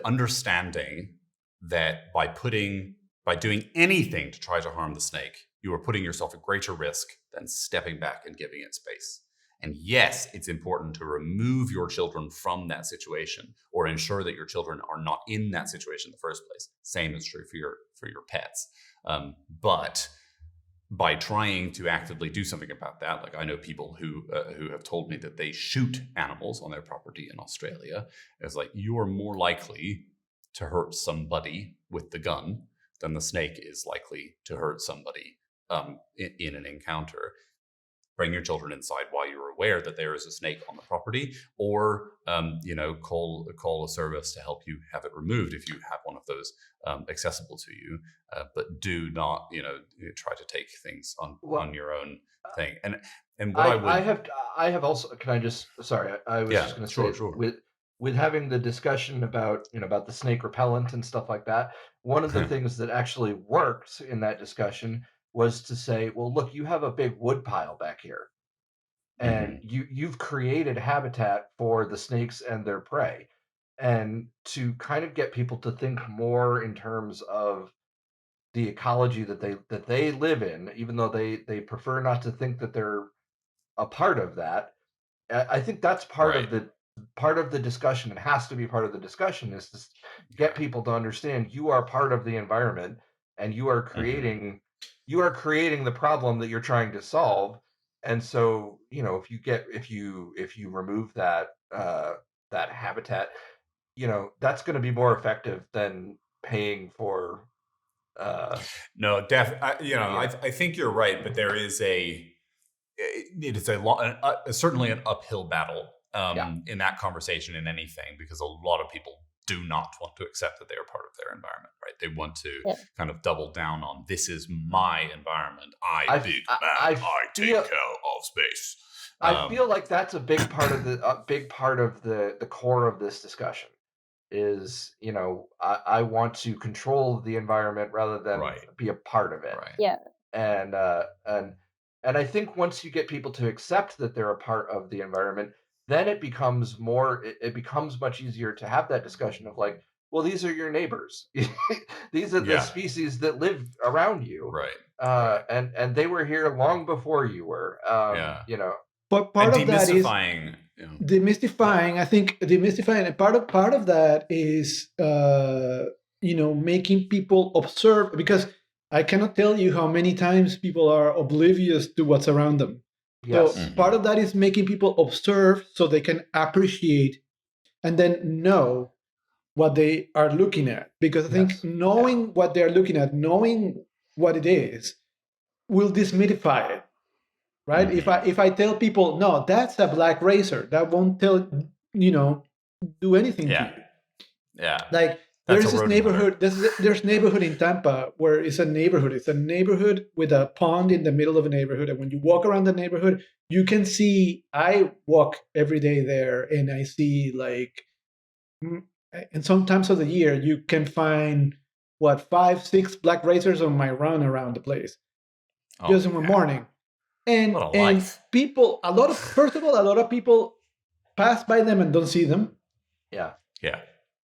understanding that by doing anything to try to harm the snake, you are putting yourself at greater risk than stepping back and giving it space. And yes, it's important to remove your children from that situation or ensure that your children are not in that situation in the first place. Same is true for your pets. But by trying to actively do something about that, like I know people who have told me that they shoot animals on their property in Australia. It's like you're more likely to hurt somebody with the gun than the snake is likely to hurt somebody in an encounter. Bring your children inside while you're aware that there is a snake on the property, or call a service to help you have it removed if you have one of those accessible to you. But do not try to take things on your own thing. And what I have also, can I just, sorry, I was just going to say, sure. with having the discussion about about the snake repellent and stuff like that, one of the things that actually worked in that discussion was to say, well, look, you have a big wood pile back here, and you've created habitat for the snakes and their prey. and to kind of get people to think more in terms of the ecology that they live in, even though they prefer not to think that they're a part of that. I think that's Right. part of the discussion. It has to be part of the discussion is to get people to understand you are part of the environment and Mhm. you are creating the problem that you're trying to solve. And so, if you remove that habitat, that's going to be more effective than paying for uh No, yeah. I think you're right, but there is it is certainly an uphill battle Yeah. in that conversation in anything, because a lot of people do not want to accept that they are part of their environment, right? They want to Yeah. kind of double down on, this is my environment. Big man, I I take feel care of space. I feel like that's a big part of the core of this discussion is, I want to control the environment rather than Right, be a part of it. right. Yeah. And I think once you get people to accept that they're a part of the environment, then it becomes much easier to have that discussion of like, well, these are your neighbors. These are the Yeah, species that live around you. right, right. And they were here long before you were. Yeah. But And part of that is demystifying, demystifying. I think demystifying, and part of that is making people observe, because I cannot tell you how many times people are oblivious to what's around them. So Yes. part Mhm. of that is making people observe so they can appreciate and then know what they are looking at. Because I think Yes. Yeah. knowing what they're looking at, knowing what it is, will demystify it, right? Mhm. If I tell people, no, that's a black racer, that won't you know do anything to Yeah, you. yeah. Like That's there's a this rodent hunter. neighborhood, there's neighborhood in Tampa where it's a neighborhood with a pond in the middle of a neighborhood, and when you walk around the neighborhood, you can see. I walk every day there, and I see like, mm, and sometimes of the year you can find what 5 6 black racers on my run around the place Oh just in the yeah. morning. What and a and life. people, first of all, a lot of people pass by them and don't see them. Yeah. Yeah.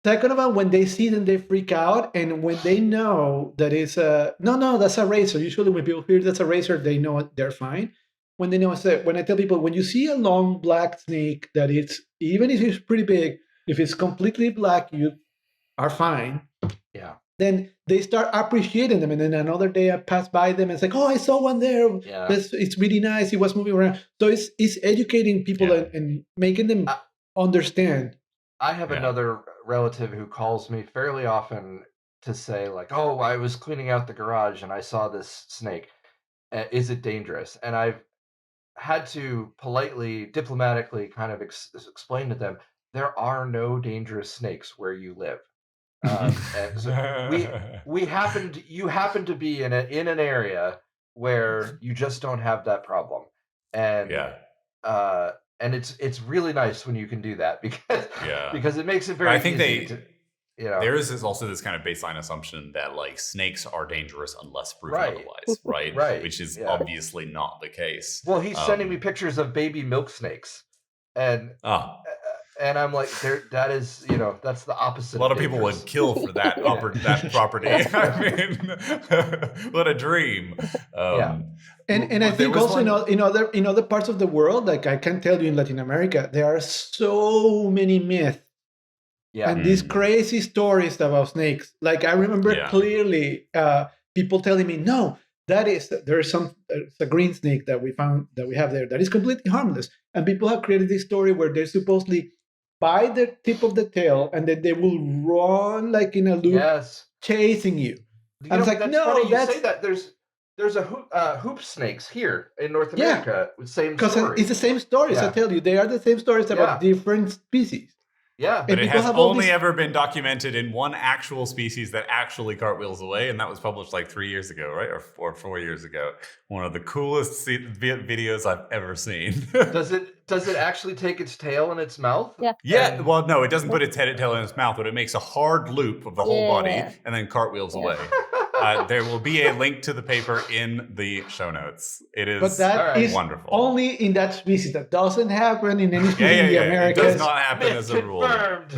Second of all, when they see them, they freak out, and when they know that it's no, that's a racer. Usually, when people hear that's a racer, they know they're fine. When they know when I tell people, when you see a long black snake, that it's, even if it's pretty big, if it's completely black, you are fine. Yeah. Then they start appreciating them, and then another day I pass by them and it's like, oh, I saw one there. Yeah. It's really nice. It was moving around. So it's educating people Yeah. and making them I, understand. I have Yeah. another relative who calls me fairly often to say like, "Oh, I was cleaning out the garage and I saw this snake. Is it dangerous?" And I've had to politely, diplomatically kind of explain to them there are no dangerous snakes where you live. And so you happen to be in an area where you just don't have that problem, and Yeah. uh, it's really nice when you can do that Yeah. because it makes it But I very think easy to there is also this kind of baseline assumption that like snakes are dangerous unless proven right, otherwise, right? right, Which is yeah. obviously not the case. Well, he's sending me pictures of baby milk snakes, and Ah, I'm like, that is, that's the opposite a lot of of people would dangerous. kill for that that property. I mean, what a dream. Yeah. And I There think was also one. in other parts of the world, like I can tell you in Latin America, there are so many myths Yeah. and these crazy stories about snakes. Like I remember Yeah. clearly people telling me, no, there's a green snake that we found, that we have there, that is completely harmless. And people have created this story where they're supposedly by the tip of the tail, and then they will run like in a loop Yes. chasing you. And it's like, That's funny no, you that's say that. There's a hoop snakes here in North yeah, America with same because story. it's the same stories. I Yeah. tell you, they are the same stories about Yeah. different species. Yeah. But And it people has have all only these. ever been documented in one actual species that actually cartwheels away, and that was published like 3 years ago, right? Or 4 years ago. One of the coolest videos I've ever seen. Does it actually take its tail in its mouth? Yeah. Yeah, well, no, it doesn't put its head and tail in its mouth, but it makes a hard loop of the whole body Yeah. and then cartwheels Yeah. away. There will be a link to the paper in the show notes. It is But that Alright. is wonderful. only in that species. That doesn't happen in any species Yeah, in the yeah, yeah. It Americas. does not happen Myth as a rule. confirmed.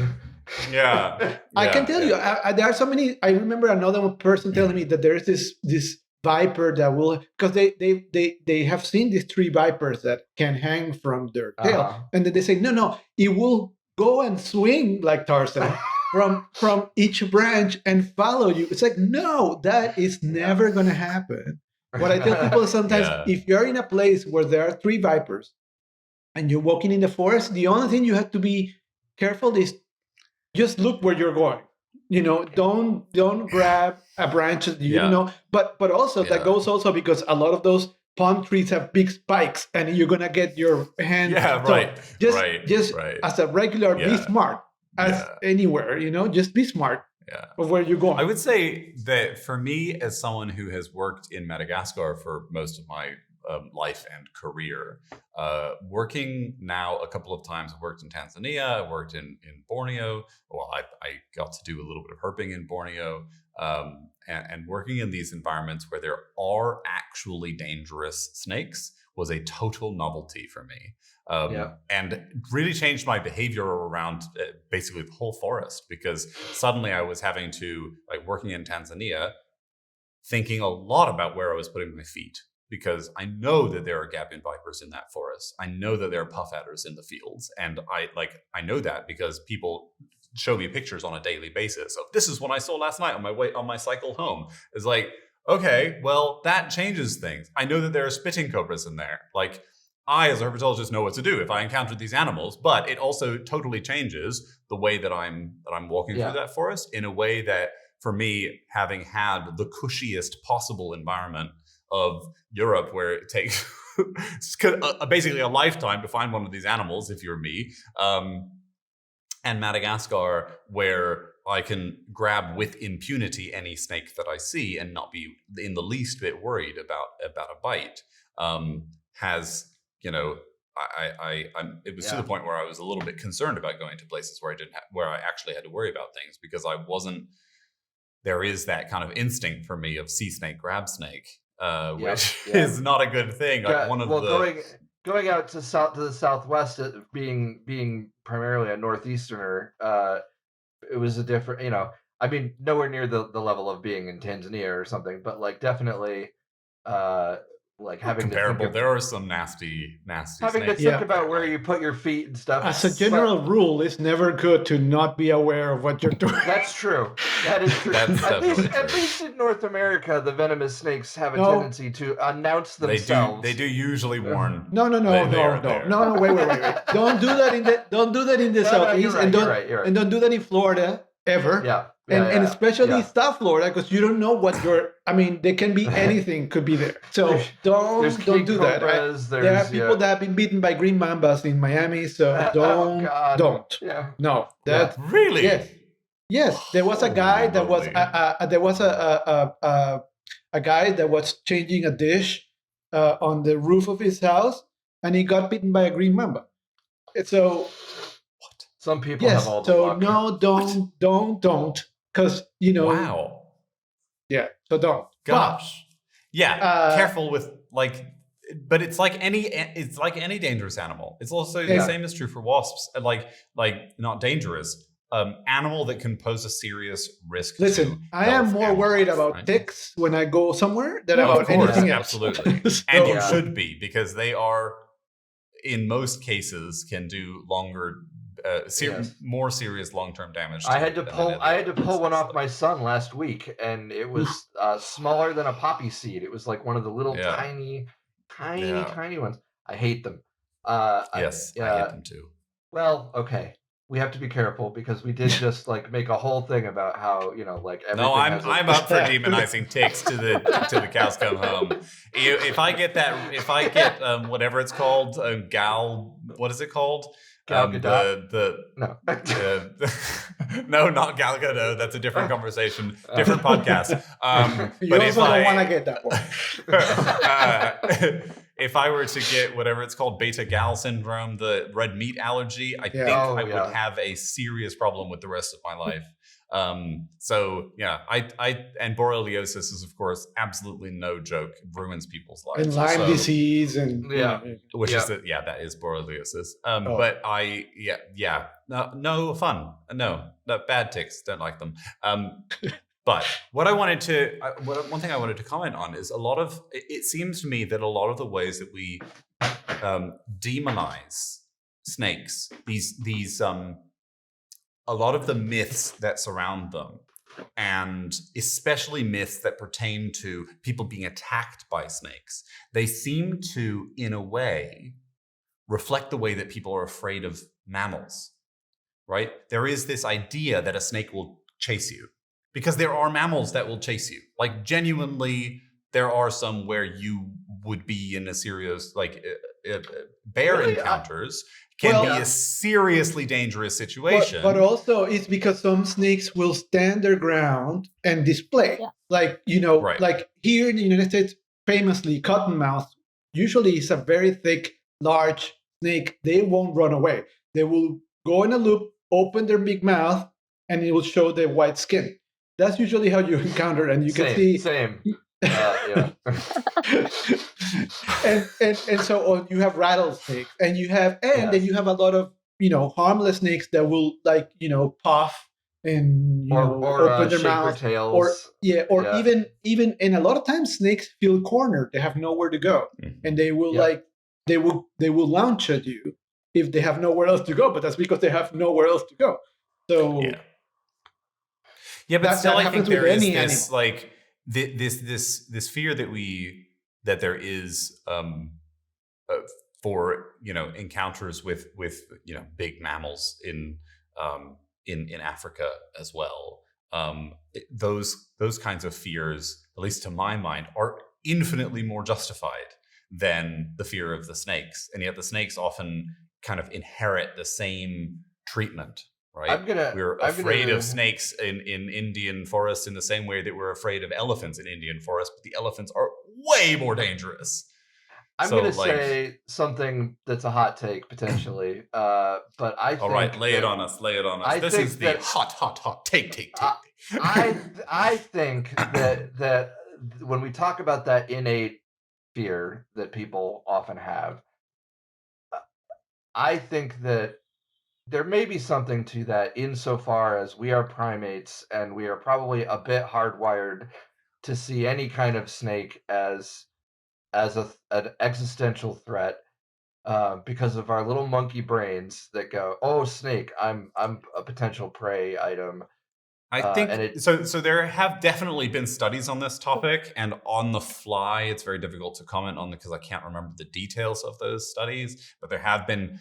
Yeah. I can tell you, there are so many. I remember another person telling me that there is this viper that will, because they have seen these 3 vipers that can hang from their tail, and then they say no, it will go and swing like Tarzan from each branch and follow you. It's like, no, that is never gonna happen. What I tell people sometimes, if you're in a place where there are 3 vipers and you're walking in the forest, the only thing you have to be careful is just look where you're going. Don't grab a branch that you don't know. But also that goes also because a lot of those palm trees have big spikes, and you're gonna get your hand. Just as a regular, be smart as anywhere. Just be smart of where you're going. I would say that for me, as someone who has worked in Madagascar for most of my life and career, working now a couple of times. I worked in Tanzania, I worked in Borneo. Well, I got to do a little bit of herping in Borneo, and working in these environments where there are actually dangerous snakes was a total novelty for me. And really changed my behavior around basically the whole forest, because suddenly I was having to, like, working in Tanzania, thinking a lot about where I was putting my feet, because I know that there are Gabion vipers in that forest. I know that there are puff adders in the fields. And I know that because people show me pictures on a daily basis of, this is what I saw last night on my cycle home. It's like, okay, well, that changes things. I know that there are spitting cobras in there. Like, I, as a herpetologist, know what to do if I encounter these animals, but it also totally changes the way that I'm walking through that forest, in a way that, for me, having had the cushiest possible environment of Europe, where it takes basically a lifetime to find one of these animals, if you're me, and Madagascar, where I can grab with impunity any snake that I see and not be in the least bit worried about a bite, has, it was to the point where I was a little bit concerned about going to places where I actually had to worry about things, because there is that kind of instinct for me of sea snake, grab snake, which is not a good thing. Going out to the southwest, being primarily a northeasterner, it was a different, nowhere near the level of being in Tanzania or something, but like definitely like having comparable. To think there are some nasty having snakes. to think about where you put your feet and stuff. As a general rule, it's never good to not be aware of what you're doing. That's true. That is true. At least in North America, the venomous snakes have a tendency to announce themselves. They do usually warn. No. Wait. Don't do that in the southeast, right, and you're right. And don't do that in Florida ever. And especially South Florida, because you don't know what there can be anything could be there. So don't do that. There are people that have been bitten by green mambas in Miami, so don't. Yeah. No. Really? Yes. There was a guy that was a guy that was changing a dish on the roof of his house, and he got bitten by a green mamba. So some people have all the luck. No, don't. Because, Wow. Yeah, so don't. Gosh. Careful with, but it's like any dangerous animal. It's also the same is true for wasps. Like not dangerous. Animal that can pose a serious risk. Listen, I am more worried about ticks when I go somewhere than about anything else. Absolutely. And you should be, because they are, in most cases, can do longer, more serious long-term damage. I had to pull one off my son last week, and it was smaller than a poppy seed. It was like one of the little tiny ones. I hate them. I hate them too. Well, okay. We have to be careful, because we did just make a whole thing about how everything. No, I'm up for demonizing ticks to the cows come home. If I get whatever it's called, what is it called? Gal Gadot? No, not Gal Gadot. That's a different conversation, different podcast. You also don't want to get that one. If I were to get whatever it's called, beta-gal syndrome, the red meat allergy, I think I would have a serious problem with the rest of my life. So yeah, I and borreliosis is of course absolutely no joke. It ruins people's lives. And Lyme disease and Yeah. Which Yeah. is that is borreliosis. Oh. But no fun. No, bad ticks. Don't like them. But one thing I wanted to comment on is it seems to me that a lot of the ways that we demonize snakes, a lot of the myths that surround them, and especially myths that pertain to people being attacked by snakes, they seem to, in a way, reflect the way that people are afraid of mammals, right? There is this idea that a snake will chase you, because there are mammals that will chase you. Like, genuinely, there are some where you would be in a serious, bear encounters can be a seriously dangerous situation. But also it's because some snakes will stand their ground and display. Yeah. Like here in the United States, famously, cottonmouth usually is a very thick, large snake. They won't run away. They will go in a loop, open their big mouth, and it will show their white skin. That's usually how you encounter, and you can see. Same. Yeah. and so you have rattlesnakes, and then you have a lot of harmless snakes that will puff and open their mouth, tails. even and a lot of times snakes feel cornered. They have nowhere to go, and they will they will launch at you if they have nowhere else to go. But that's because they have nowhere else to go. So but still, I think there is this animal. this fear that there is for encounters with big mammals in Africa as well. Those kinds of fears, at least to my mind, are infinitely more justified than the fear of the snakes, and yet the snakes often kind of inherit the same treatment. Right? We're afraid of snakes in Indian forests in the same way that we're afraid of elephants in Indian forests, but the elephants are way more dangerous. I'm going to say something that's a hot take, potentially. But I think... All right, lay it on us. This is the hot take. I think that when we talk about that innate fear that people often have, I think that there may be something to that insofar as we are primates and we are probably a bit hardwired to see any kind of snake as an existential threat because of our little monkey brains that go, oh, snake, I'm a potential prey item. I think so there have definitely been studies on this topic, and on the fly it's very difficult to comment on because I can't remember the details of those studies, but there have been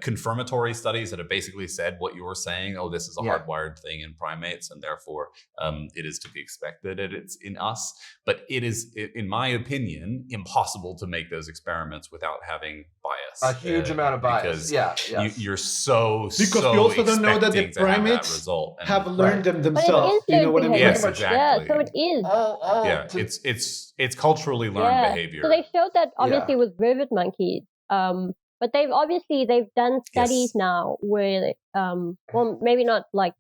confirmatory studies that have basically said what you were saying. Oh, this is a hardwired thing in primates, and therefore it is to be expected that it's in us. But it is, in my opinion, impossible to make those experiments without having bias. A huge amount of bias. Because you're so because you also don't know that the primates have learned them themselves. You know what I mean? Yes, exactly. Yeah, so it is. It's culturally learned behavior. So they showed that obviously with vivid monkeys. But they've done studies now where well, maybe not like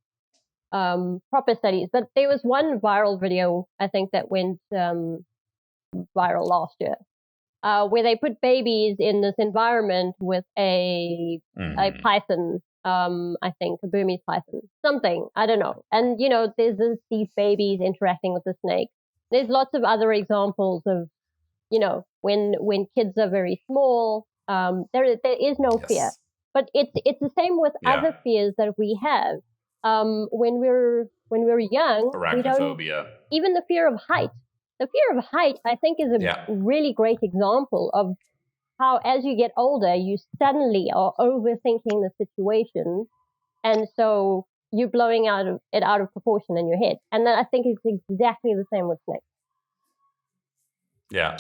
proper studies, but there was one viral video I think that went viral last year. Where they put babies in this environment with a python, I think a Burmese python, something, I don't know. And, there's these babies interacting with the snake. There's lots of other examples of, when kids are very small, there is no fear. But it's the same with other fears that we have. When we're young, arachnophobia, even the fear of height. The fear of height, I think, is a really great example of how, as you get older, you suddenly are overthinking the situation, and so you're blowing it out of proportion in your head. And then I think it's exactly the same with snakes. Yeah.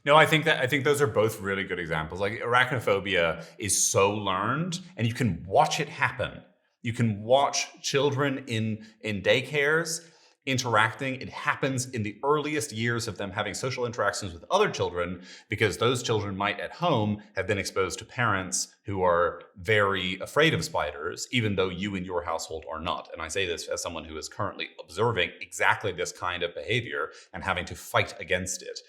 No, I think those are both really good examples. Like, arachnophobia is so learned, and you can watch it happen. You can watch children in daycares interacting. It happens in the earliest years of them having social interactions with other children, because those children might at home have been exposed to parents who are very afraid of spiders, even though you in your household are not. And I say this as someone who is currently observing exactly this kind of behavior and having to fight against it,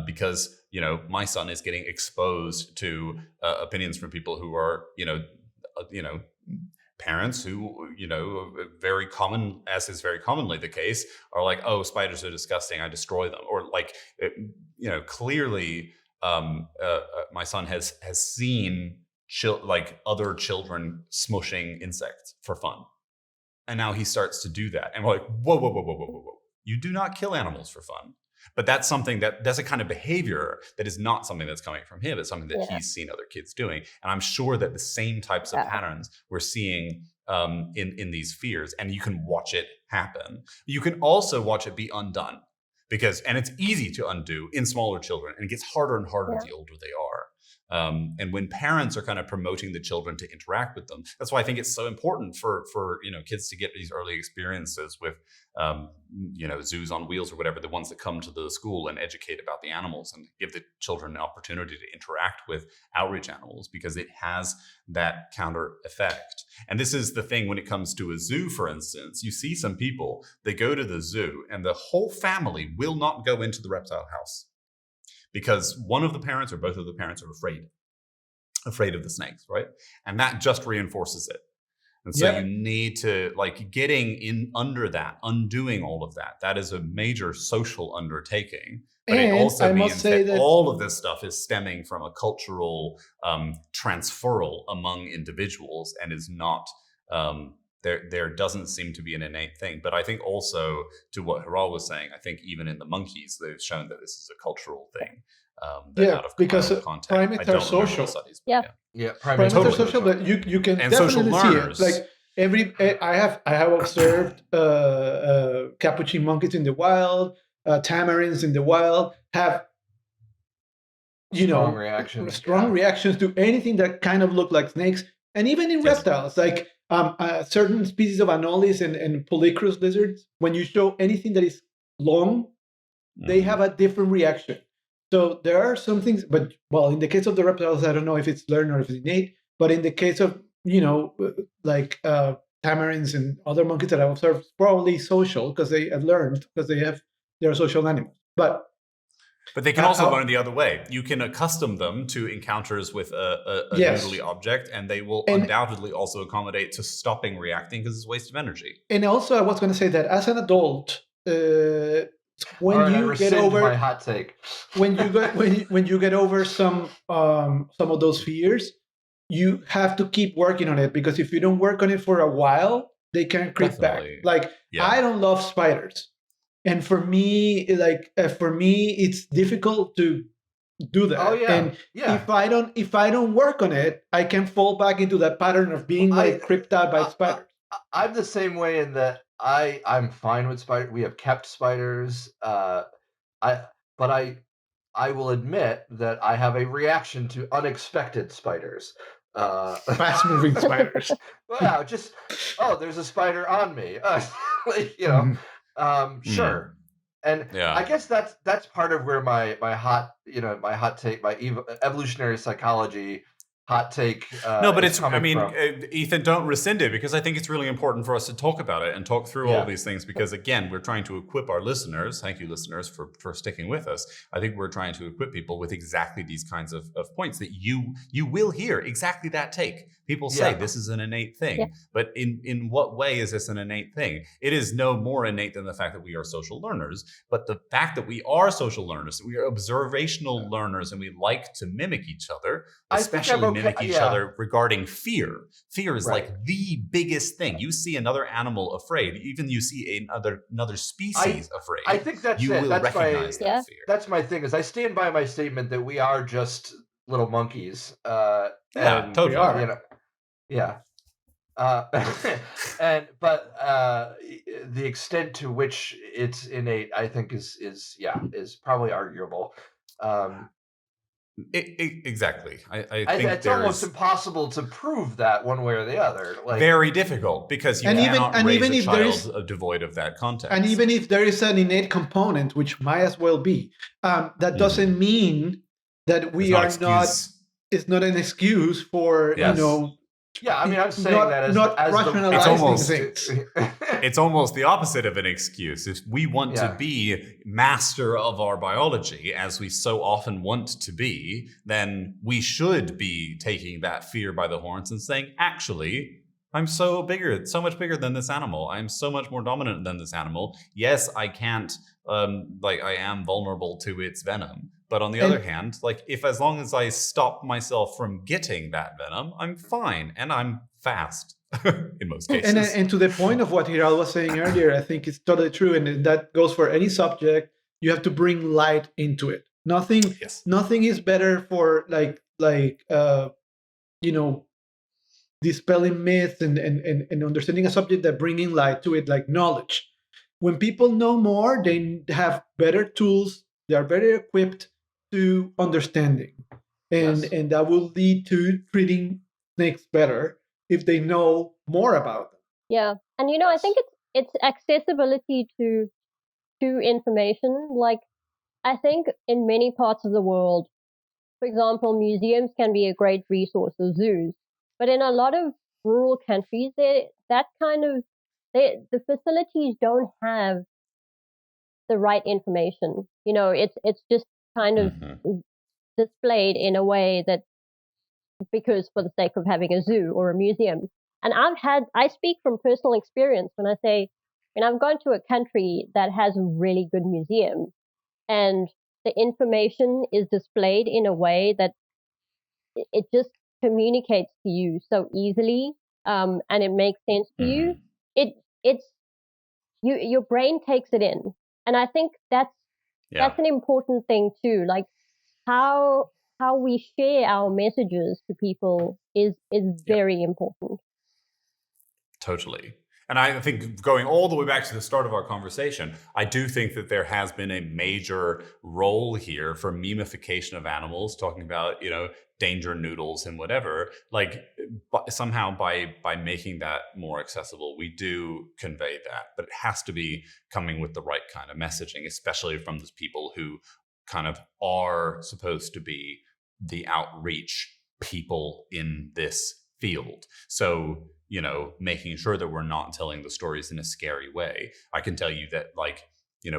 because my son is getting exposed to opinions from people who are parents who, very common, as is very commonly the case, are like, oh, spiders are disgusting, I destroy them. Or like, clearly my son has seen other children smushing insects for fun. And now he starts to do that. And we're like, whoa, whoa, whoa, whoa, whoa, whoa, whoa. You do not kill animals for fun. But that's something that's a kind of behavior that is not something that's coming from him. It's something that he's seen other kids doing. And I'm sure that the same types of patterns we're seeing in these fears, and you can watch it happen. You can also watch it be undone, and it's easy to undo in smaller children, and it gets harder and harder the older they are. And when parents are kind of promoting the children to interact with them, that's why I think it's so important for kids to get these early experiences with zoos on wheels or whatever, the ones that come to the school and educate about the animals and give the children an opportunity to interact with outreach animals, because it has that counter effect. And this is the thing when it comes to a zoo, for instance. You see some people, they go to the zoo and the whole family will not go into the reptile house, because one of the parents or both of the parents are afraid of the snakes, right? And that just reinforces it. And so you need to, getting in under that, undoing all of that. That is a major social undertaking. But it also means that all of this stuff is stemming from a cultural transferal among individuals, and is not, there doesn't seem to be an innate thing. But I think also, to what Haral was saying, I think even in the monkeys, they've shown that this is a cultural thing. Because primates are social. Primates are social, but you can and definitely see learners. it. I have observed capuchin monkeys in the wild, tamarins in the wild have strong reactions to anything that kind of look like snakes, and even in reptiles, like certain species of anoles and polychrus lizards. When you show anything that is long, they have a different reaction. So there are some things, but in the case of the reptiles, I don't know if it's learned or if it's innate. But in the case of tamarins and other monkeys that I've observed, it's probably social, because they have learned, because they're social animals. But they can also learn the other way. You can accustom them to encounters with a noodly object, and they will undoubtedly also accommodate to stopping reacting, because it's a waste of energy. And also, I was going to say that as an adult, when you get over some of those fears, you have to keep working on it, because if you don't work on it for a while, they can creep back. I don't love spiders, and for me, it's difficult to do that. If I don't work on it, I can fall back into that pattern of being creeped out by spiders. I'm the same way in that I'm fine with spiders. We have kept spiders. But I will admit that I have a reaction to unexpected spiders. Fast-moving spiders. Well, there's a spider on me. Sure. And I guess that's part of where my hot take, my evolutionary psychology hot take. No, but Ethan, don't rescind it, because I think it's really important for us to talk about it and talk through all these things, because again, we're trying to equip our listeners. Thank you, listeners, for sticking with us. I think we're trying to equip people with exactly these kinds of points that you will hear exactly that take. People say this is an innate thing, but in what way is this an innate thing? It is no more innate than the fact that we are social learners, but the fact that we are social learners, that we are observational learners, and we like to mimic each other, especially mimic each other regarding fear. Fear is like the biggest thing. You see another animal afraid, even you see another species afraid. I think that's you it. will recognize that fear. That's my thing. Is I stand by my statement that we are just little monkeys. Totally. We are. But the extent to which it's innate, I think, is probably arguable. Exactly. I think It's almost impossible to prove that one way or the other. Like, very difficult, because you cannot raise a child devoid of that context. And even if there is an innate component, which might as well be, that doesn't mean that we are not. It's not an excuse for Yeah, I mean, I'm saying that as rationalizing things. It's almost the opposite of an excuse. If we want to be master of our biology, as we so often want to be, then we should be taking that fear by the horns and saying, actually, I'm so much bigger than this animal. I'm so much more dominant than this animal. Yes, I can't, I am vulnerable to its venom. But on the other hand, as long as I stop myself from getting that venom, I'm fine, and I'm fast in most cases. And to the point of what Hiral was saying earlier, I think it's totally true, and that goes for any subject. You have to bring light into it. Nothing is better for dispelling myths and understanding a subject than bringing light to it, like knowledge. When people know more, they have better tools. They are better equipped to understanding, and that will lead to treating snakes better if they know more about them. Yeah, and I think it's accessibility to information. Like, I think in many parts of the world, for example, museums can be a great resource, or zoos, but in a lot of rural countries, the facilities don't have the right information. It's just kind of displayed in a way that, because for the sake of having a zoo or a museum. And I speak from personal experience when I say, I've gone to a country that has a really good museum, and the information is displayed in a way that it just communicates to you so easily, and it makes sense to you. Your brain takes it in, and I think that's an important thing too. Like, how we share our messages to people is very important. Totally. And I think, going all the way back to the start of our conversation, I do think that there has been a major role here for memification of animals, talking about, danger noodles and whatever. Somehow by making that more accessible, we do convey that. But it has to be coming with the right kind of messaging, especially from those people who kind of are supposed to be the outreach people in this field. So, making sure that we're not telling the stories in a scary way. I can tell you that,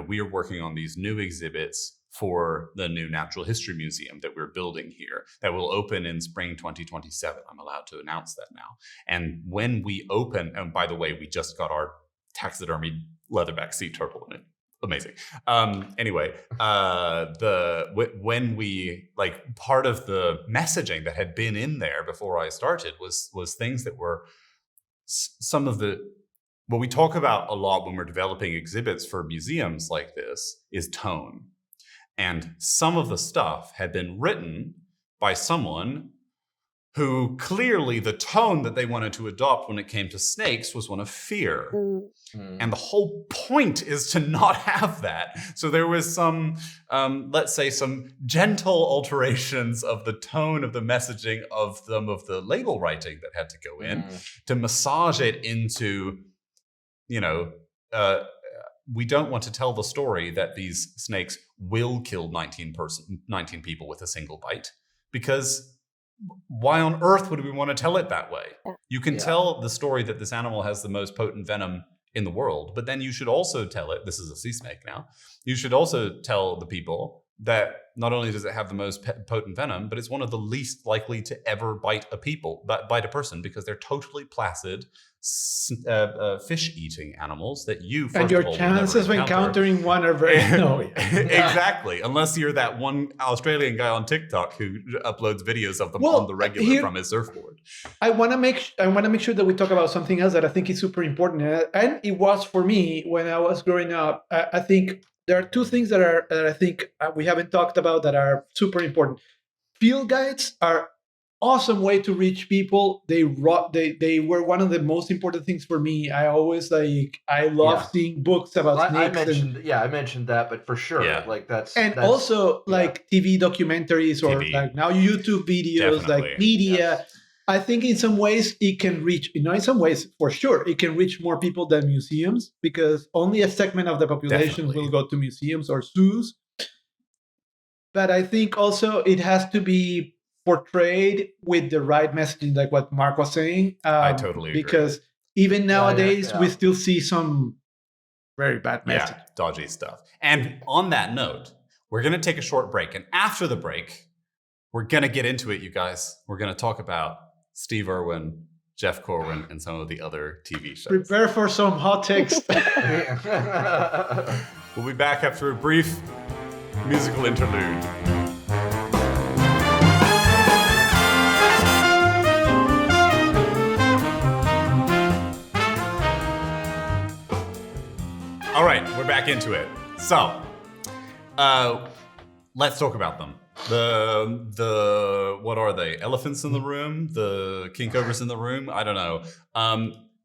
we are working on these new exhibits for the new Natural History Museum that we're building here that will open in spring 2027. I'm allowed to announce that now. And when we open, and by the way, we just got our taxidermy leatherback sea turtle in it. Amazing. Anyway, when we part of the messaging that had been in there before I started was things that were some of what we talk about a lot when we're developing exhibits for museums like this is tone. And some of the stuff had been written by someone who clearly the tone that they wanted to adopt when it came to snakes was one of fear. And the whole point is to not have that. So there was some, let's say, some gentle alterations of the tone of the messaging of some of the label writing that had to go in to massage it into, we don't want to tell the story that these snakes will kill 19 people with a single bite, because why on earth would we want to tell it that way? You can tell the story that this animal has the most potent venom in the world, but then you should also tell it, this is a sea snake now, you should also tell the people that not only does it have the most potent venom, but it's one of the least likely to ever bite a person, because they're totally placid fish-eating animals that you, first and your of all, chances of encountering one are very low. Exactly, unless you're that one Australian guy on TikTok who uploads videos of them on the regular from his surfboard. I want to make sure that we talk about something else that I think is super important, and it was for me when I was growing up. I think there are two things that I think we haven't talked about that are super important. Field guides are awesome way to reach people. They were one of the most important things for me. I always I love seeing books about snakes. I mentioned that, but for sure, that's also TV documentaries or like now YouTube videos, Definitely. like media. Yes. I think in some ways it can reach, in some ways for sure, it can reach more people than museums, because only a segment of the population will go to museums or zoos. But I think also it has to be portrayed with the right messaging, like what Mark was saying. I totally agree. Because even nowadays, we still see some very bad message. Yeah, dodgy stuff. And on that note, we're going to take a short break. And after the break, we're going to get into it, you guys. We're going to talk about Steve Irwin, Jeff Corwin, and some of the other TV shows. Prepare for some hot takes. We'll be back after a brief musical interlude. All right, we're back into it. So, let's talk about them. The what are they? Elephants in the room? The king cobras in the room? I don't know.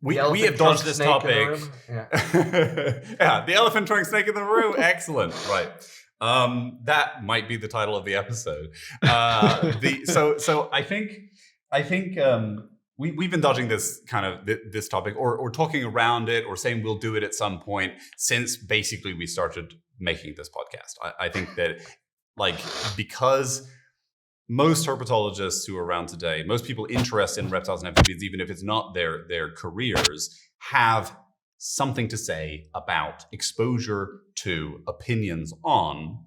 We have dodged this topic. Yeah, the elephant trunk snake in the room. Excellent. Right. That might be the title of the episode. So I think we've been dodging this kind of this topic, or talking around it, or saying we'll do it at some point since basically we started making this podcast. I think that because most herpetologists who are around today, most people interested in reptiles and amphibians, even if it's not their careers, have something to say about exposure to, opinions on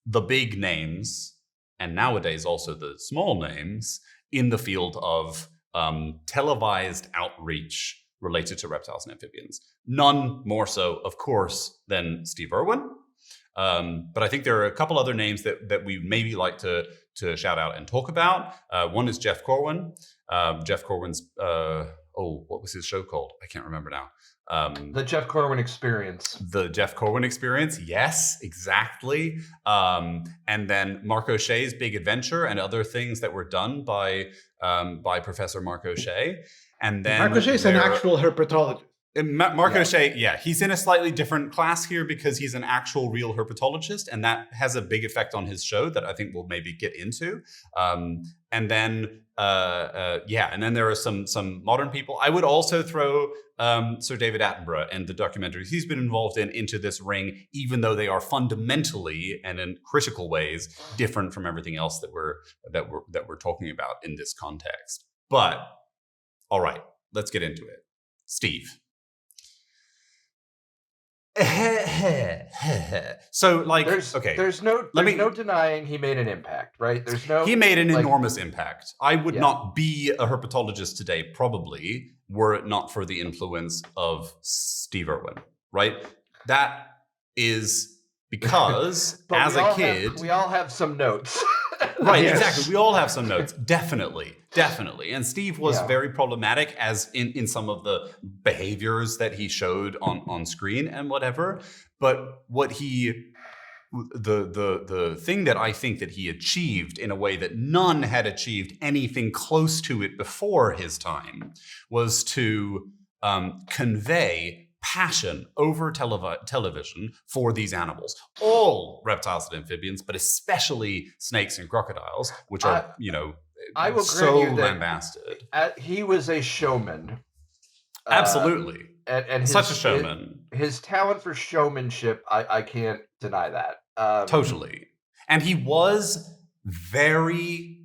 the big names, and nowadays also the small names, in the field of televised outreach related to reptiles and amphibians. None more so, of course, than Steve Irwin. But I think there are a couple other names that we maybe like to shout out and talk about. One is Jeff Corwin. Jeff Corwin's, what was his show called? I can't remember now. The Jeff Corwin Experience. The Jeff Corwin Experience, yes, exactly. And then Mark O'Shea's Big Adventure and other things that were done by Professor Mark O'Shea. And then Mark O'Shea is an actual herpetologist. Mark O'Shea, he's in a slightly different class here because he's an actual real herpetologist, and that has a big effect on his show that I think we'll maybe get into. And then there are some modern people. I would also throw Sir David Attenborough and the documentaries he's been involved in into this ring, even though they are fundamentally and in critical ways different from everything else that we're talking about in this context. But all right, let's get into it. Steve. So there's no denying he made an impact, right? He made an enormous impact. I would not be a herpetologist today, probably, were it not for the influence of Steve Irwin, right? That is because as a kid, we all have some notes. Right, exactly. We all have some notes. Definitely. And Steve was very problematic as in some of the behaviors that he showed on screen and whatever. But the thing that I think that he achieved in a way that none had achieved anything close to it before his time was to convey passion over television for these animals. All reptiles and amphibians, but especially snakes and crocodiles, which are, I will so grant you that lambasted. He was a showman. Absolutely. And such a showman. His talent for showmanship, I can't deny that. Totally. And he was very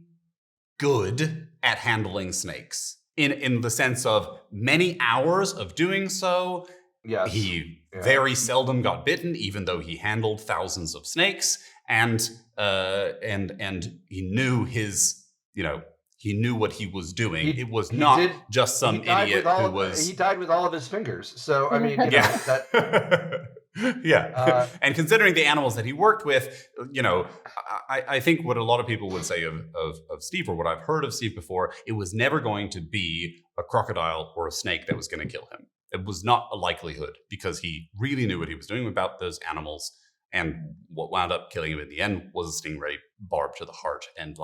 good at handling snakes in the sense of many hours of doing so. Yes. He very seldom got bitten, even though he handled thousands of snakes, and he knew he knew what he was doing. It was not just some idiot who was. He died with all of his fingers. So I mean, and considering the animals that he worked with, I think what a lot of people would say of Steve, or what I've heard of Steve before, it was never going to be a crocodile or a snake that was going to kill him. It was not a likelihood because he really knew what he was doing about those animals. And what wound up killing him in the end was a stingray barb to the heart. And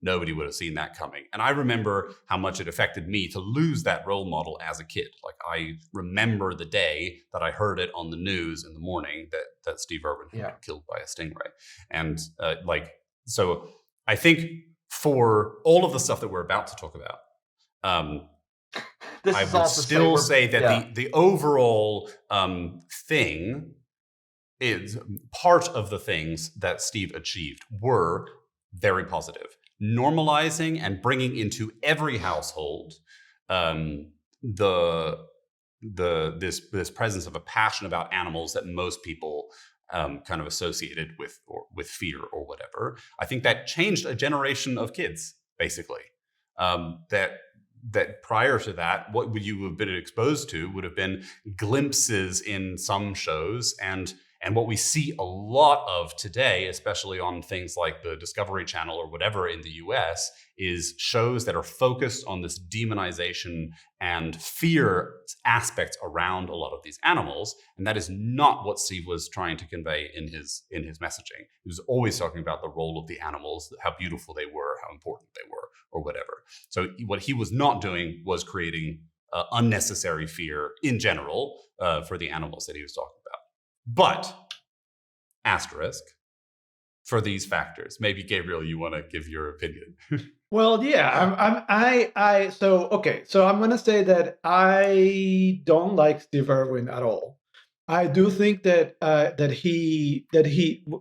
Nobody would have seen that coming. And I remember how much it affected me to lose that role model as a kid. Like, I remember the day that I heard it on the news in the morning that Steve Irwin had been killed by a stingray. And so I think for all of the stuff that we're about to talk about, I would still say that the overall thing is part of the things that Steve achieved were very positive. Normalizing and bringing into every household this presence of a passion about animals that most people kind of associated with fear or whatever. I think that changed a generation of kids, basically. That prior to that, what would you have been exposed to would have been glimpses in some shows, and what we see a lot of today, especially on things like the Discovery Channel or whatever in the US, is shows that are focused on this demonization and fear aspects around a lot of these animals. And that is not what Steve was trying to convey in his messaging. He was always talking about the role of the animals, how beautiful they were, how important they were, or whatever. So what he was not doing was creating unnecessary fear in general for the animals that he was talking about. But, asterisk, for these factors. Maybe, Gabriel, you want to give your opinion. Well, yeah, so I'm going to say that I don't like Steve Irwin at all. I do think that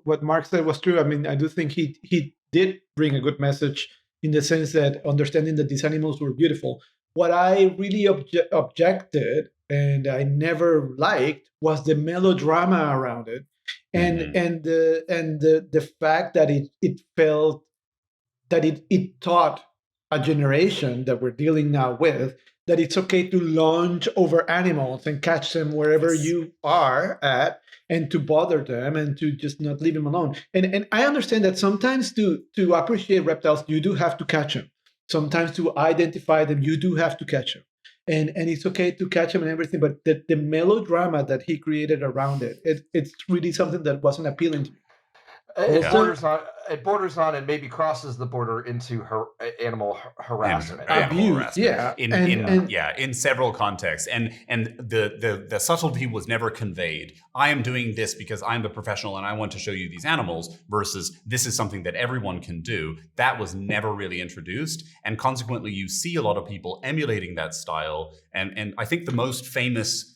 what Mark said was true. I mean, I do think he did bring a good message in the sense that understanding that these animals were beautiful. What I really objected and I never liked was the melodrama around it, and the fact that it felt that it taught a generation that we're dealing now with that it's okay to lunge over animals and catch them wherever you are at, and to bother them and to just not leave them alone. And I understand that sometimes to appreciate reptiles, you do have to catch them. Sometimes to identify them, you do have to catch them. And it's okay to catch them and everything, but the melodrama that he created around it's really something that wasn't appealing to me. It borders on and maybe crosses the border into animal harassment. Abuse, yeah. In several contexts. And the subtlety was never conveyed. I am doing this because I'm a professional and I want to show you these animals, versus this is something that everyone can do. That was never really introduced. And consequently, you see a lot of people emulating that style. And I think the most famous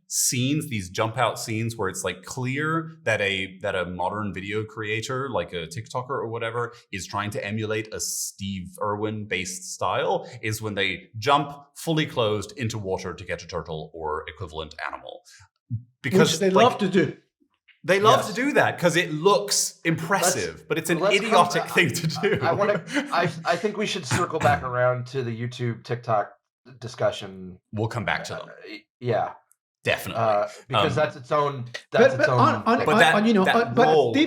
scenes, these jump out scenes where it's clear that a modern video creator, like a TikToker or whatever, is trying to emulate a Steve Irwin based style, is when they jump fully closed into water to catch a turtle or equivalent animal. Because which they love to do. They love to do that because it looks impressive, but it's an idiotic thing to do. I think we should circle back around to the YouTube TikTok discussion. We'll come back to them. Yeah. Definitely, because that's its own. But Steve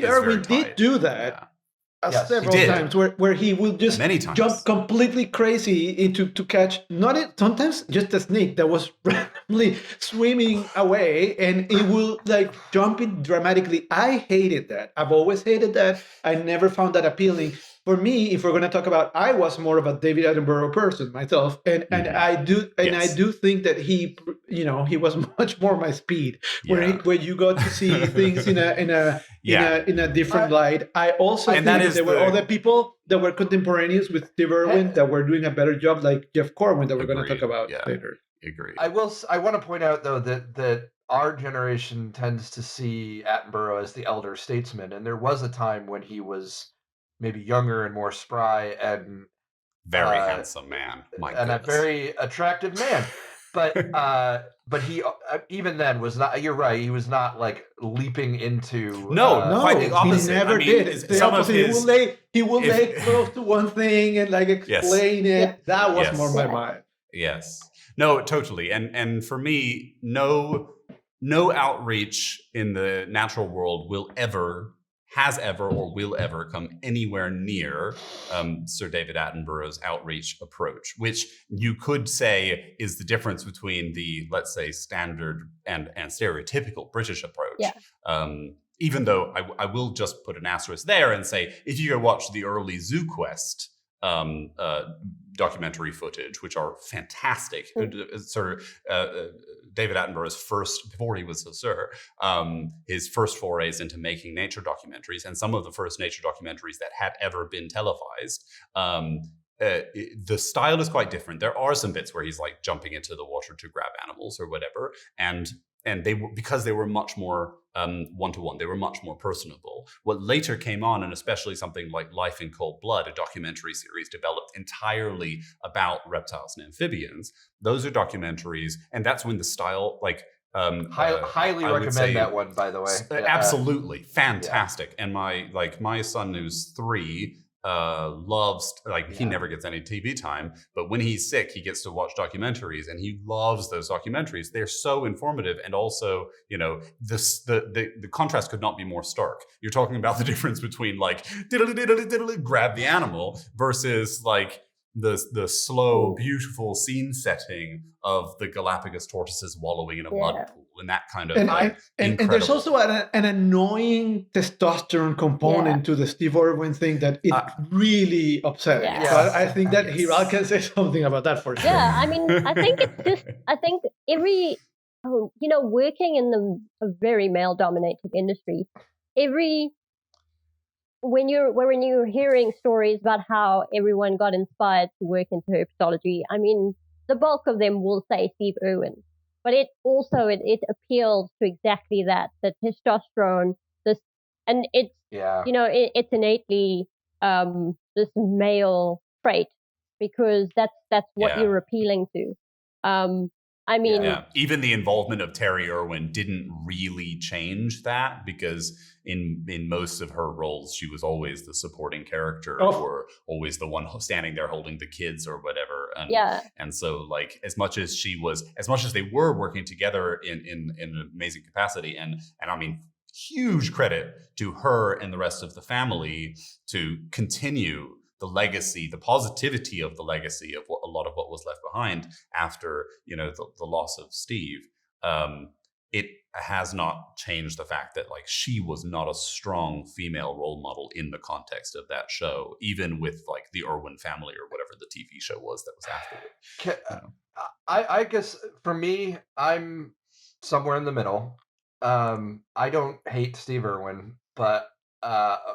Irwin did do that several times, where he will just jump completely crazy to catch sometimes just a snake that was randomly swimming away, and it will jump it dramatically. I hated that. I've always hated that. I never found that appealing. For me, if we're going to talk about, I was more of a David Attenborough person myself, and I do think that he was much more my speed, where you got to see things in a different light. I also think that there were other people that were contemporaneous with Steve Irwin that were doing a better job, like Jeff Corwin, that we're going to talk about later. Agreed. I want to point out though that our generation tends to see Attenborough as the elder statesman, and there was a time when he was maybe younger and more spry and very handsome man, a very attractive man. But he even then was not. You're right. He was not leaping into. Quite the opposite. He never did. The opposite. He will lay close to one thing and explain it. Yeah. That was more my mind. Yes. No, totally. And for me, no outreach in the natural world has ever or will ever come anywhere near Sir David Attenborough's outreach approach, which you could say is the difference between the, let's say, standard and stereotypical British approach. Yeah. Even though I will just put an asterisk there and say, if you go watch the early ZooQuest documentary footage, which are fantastic. Sort of David Attenborough's first, before he was a Sir, his first forays into making nature documentaries, and some of the first nature documentaries that had ever been televised. The style is quite different. There are some bits where he's like jumping into the water to grab animals or whatever, and they were, because they were much more one-to-one, they were much more personable. What later came on, and especially something like Life in Cold Blood, a documentary series developed entirely about reptiles and amphibians, those are documentaries, and that's when the style, like highly recommend that one, by the way. Absolutely fantastic. And my son, who's 3, loves, like, he never gets any TV time, but when he's sick, he gets to watch documentaries, and he loves those documentaries. They're so informative, and also, you know, the contrast could not be more stark. You're talking about the difference between like grab the animal versus like the slow, beautiful scene setting of the Galapagos tortoises wallowing in a mud pool, and that kind of and there's also an annoying testosterone component to the Steve Irwin thing that it really upsetting. Yeah. So I think that Hiral can say something about that for sure. Yeah, I mean, I think it's just, I think every, you know, working in a very male-dominated industry, when you're hearing stories about how everyone got inspired to work into herpetology, I mean, the bulk of them will say Steve Irwin, but it also it appeals to exactly that, the testosterone, and it's you know, it's innately this male trait, because that's what you're appealing to. I mean, even the involvement of Terry Irwin didn't really change that, because in most of her roles, she was always the supporting character or always the one standing there holding the kids or whatever. And so, like, as much as they were working together in an amazing capacity, and I mean, huge credit to her and the rest of the family to continue the legacy, the positivity of the legacy of a lot of what was left behind after, you know, the loss of Steve. It has not changed the fact that, like, she was not a strong female role model in the context of that show, even with like the Irwin family or whatever the TV show was that was after it. I guess for me, I'm somewhere in the middle. I don't hate Steve Irwin, but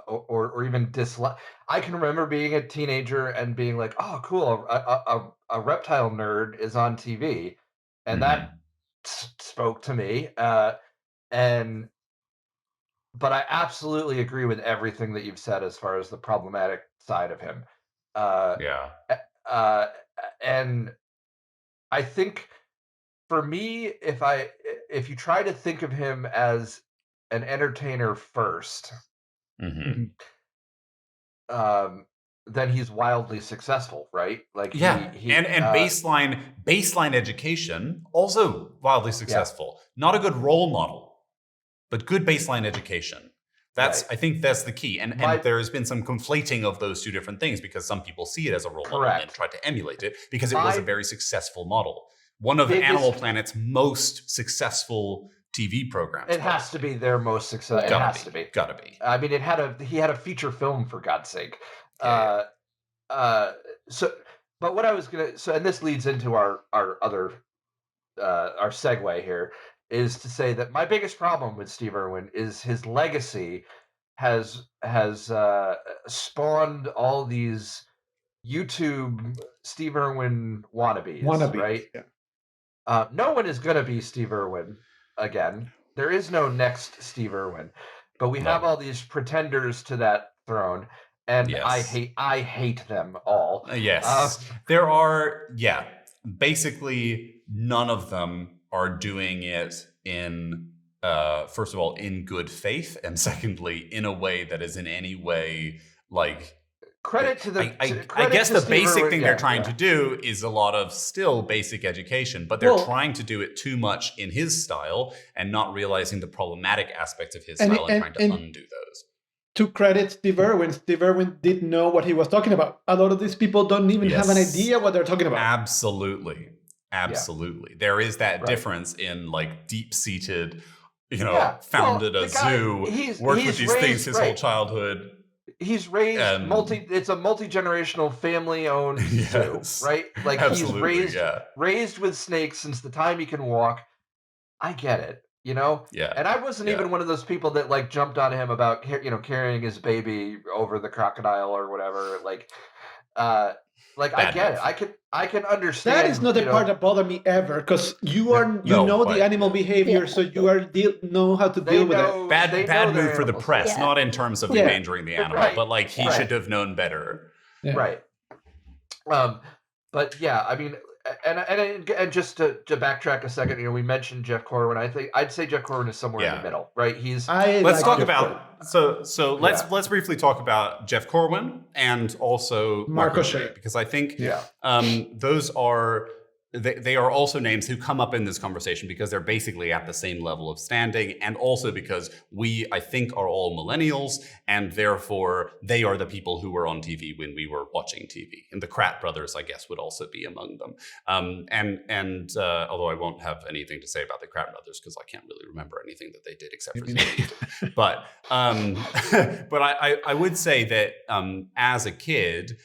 or even dislike. I can remember being a teenager and being like, "Oh, cool! A reptile nerd is on TV," and that spoke to me. But I absolutely agree with everything that you've said as far as the problematic side of him. And I think for me, if you try to think of him as an entertainer first, then he's wildly successful, right? Like and baseline education, also wildly successful. Not a good role model, but good baseline education. That's I think that's the key. And there has been some conflating of those two different things, because some people see it as a role model and try to emulate it because it was a very successful model. One of Animal Planet's most successful TV programs. It has to be their most successful. It has to be. Gotta be. I mean, he had a feature film, for God's sake. But what I was and this leads into our other our segue here, is to say that my biggest problem with Steve Irwin is his legacy has spawned all these YouTube Steve Irwin wannabes, right? Yeah. No one is going to be Steve Irwin again. There is no next Steve Irwin, but we have all these pretenders to that throne, and I hate them all. There are. Basically, none of them are doing it in, first of all, in good faith, and secondly, in a way that is in any way like. Credit to the. I guess the basic thing they're trying to do is a lot of still basic education, but they're trying to do it too much in his style and not realizing the problematic aspects of his style and trying to undo those. To credit Steve Irwin didn't know what he was talking about. A lot of these people don't even have an idea what they're talking about. Absolutely. There is that difference in like deep-seated, founded a zoo, worked with these things his whole childhood. He's raised it's a multi-generational family-owned zoo, right? Like absolutely, he's raised with snakes since the time he can walk. I get it, Yeah. And I wasn't even one of those people that like jumped on him about carrying his baby over the crocodile or whatever. I get it. I can understand. That is not the part that bothered me ever, because the animal behavior, so you know how to deal with it. Bad move for the press, not in terms of endangering the animal, but like he should have known better. Yeah. Right. But yeah, I mean, and just to backtrack a second, we mentioned Jeff Corwin. I'd say Jeff Corwin is somewhere in the middle, right? Let's briefly talk about Jeff Corwin and also Mark O'Shea, because I think those are they are also names who come up in this conversation because they're basically at the same level of standing, and also because we, I think, are all millennials, and therefore they are the people who were on TV when we were watching TV. And the Kratt brothers, I guess, would also be among them. Although I won't have anything to say about the Kratt brothers because I can't really remember anything that they did except for Zoom. But I would say that as a kid,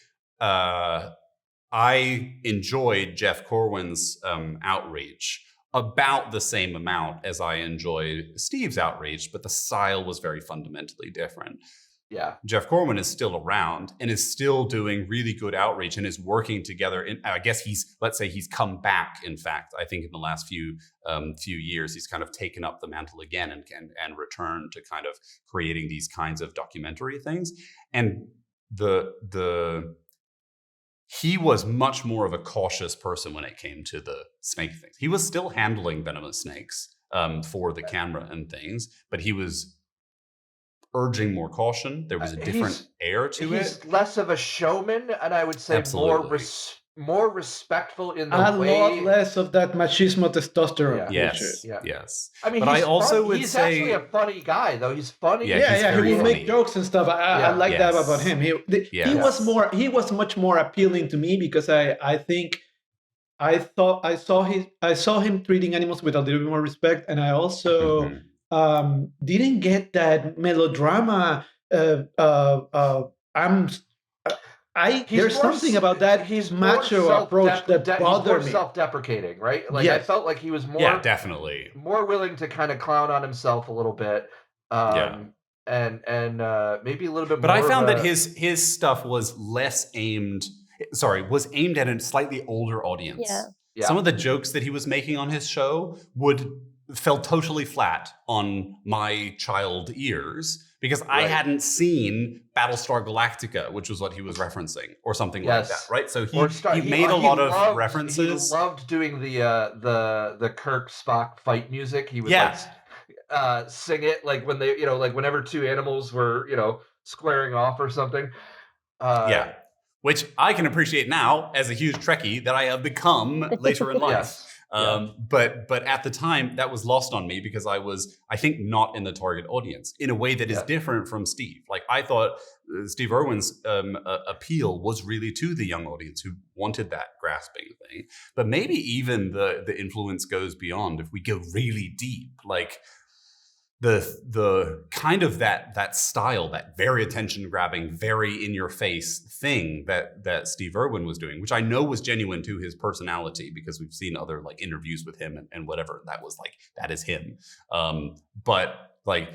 I enjoyed Jeff Corwin's outreach about the same amount as I enjoyed Steve's outreach, but the style was very fundamentally different. Yeah. Jeff Corwin is still around and is still doing really good outreach and is working together. And I guess he's come back. In fact, I think in the last few years, he's kind of taken up the mantle again and returned to kind of creating these kinds of documentary things. And he was much more of a cautious person when it came to the snake things. He was still handling venomous snakes for the camera and things, but he was urging more caution. There was a different air to it. He's less of a showman, and I would say more respectful in the way. A lot less of that machismo testosterone. Yes. I mean, he's actually a funny guy, though. He's funny. He will make jokes and stuff. I like that about him. He was much more appealing to me because I think I saw him treating animals with a little bit more respect, and I also didn't get that melodrama. There's something about that macho approach that bothered me. He's more self-deprecating, right? Like I felt like he was definitely more willing to kind of clown on himself a little bit, and maybe a little bit. But I found that his stuff was aimed at a slightly older audience. Yeah. Some of the jokes that he was making on his show fell totally flat on my child ears because I hadn't seen Battlestar Galactica, which was what he was referencing, or something like that, right? So he made a lot of references. He loved doing the Kirk Spock fight music. He would sing it like when they, like whenever two animals were, squaring off or something. Which I can appreciate now as a huge Trekkie that I have become later in life. But at the time, that was lost on me because I was, I think, not in the target audience in a way that is different from Steve. Like I thought Steve Irwin's appeal was really to the young audience who wanted that grasping thing. But maybe even the influence goes beyond if we go really deep, like the kind of that style, that very attention grabbing, very in your face thing that Steve Irwin was doing, which I know was genuine to his personality because we've seen other like interviews with him and whatever. That was like, that is him. But like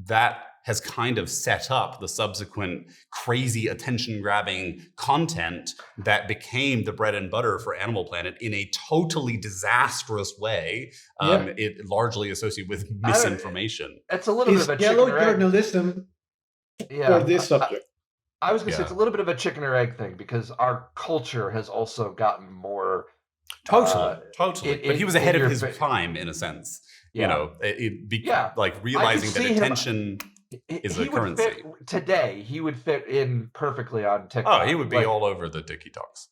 that has kind of set up the subsequent crazy attention-grabbing content that became the bread and butter for Animal Planet in a totally disastrous way. It largely associated with misinformation. It's a little bit of a yellow journalism for this subject. I was going to say it's a little bit of a chicken or egg thing because our culture has also gotten more... Totally. But he was ahead of his time in a sense. You know, like realizing that attention... is a currency. Today, he would fit in perfectly on TikTok. Oh, he would be all over the TikToks,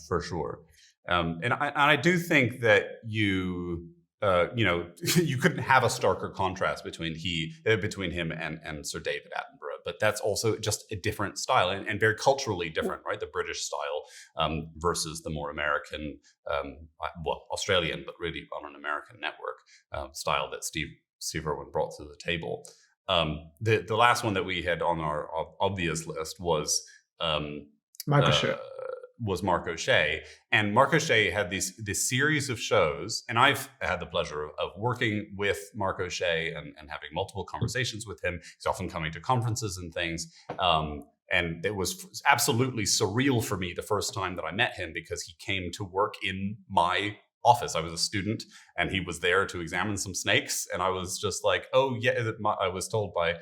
for sure. And I do think that you couldn't have a starker contrast between him and Sir David Attenborough, but that's also just a different style and very culturally different, right? The British style versus the more American, Australian, but really on an American network style that Steve Irwin brought to the table. The last one that we had on our obvious list was Mark O'Shea. Mark O'Shea. And Mark O'Shea had this series of shows, and I've had the pleasure of working with Mark O'Shea and having multiple conversations with him. He's often coming to conferences and things. And it was absolutely surreal for me the first time that I met him, because he came to work in my office. I was a student and he was there to examine some snakes, and I was just like, oh yeah, I was told by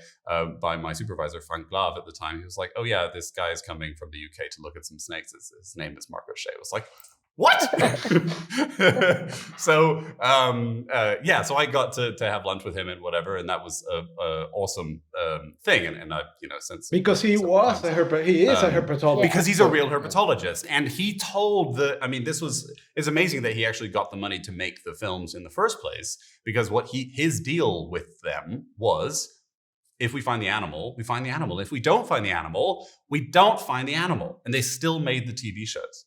my supervisor Frank Glav at the time, he was like, oh yeah, this guy is coming from the UK to look at some snakes, his name is Mark O'Shea. I was like, what? So so I got to have lunch with him and whatever, and that was a awesome thing. And I, since because he is a herpetologist, because he's a real herpetologist, and he told it's amazing that he actually got the money to make the films in the first place, because his deal with them was, if we find the animal, we find the animal. If we don't find the animal, we don't find the animal, and they still made the TV shows.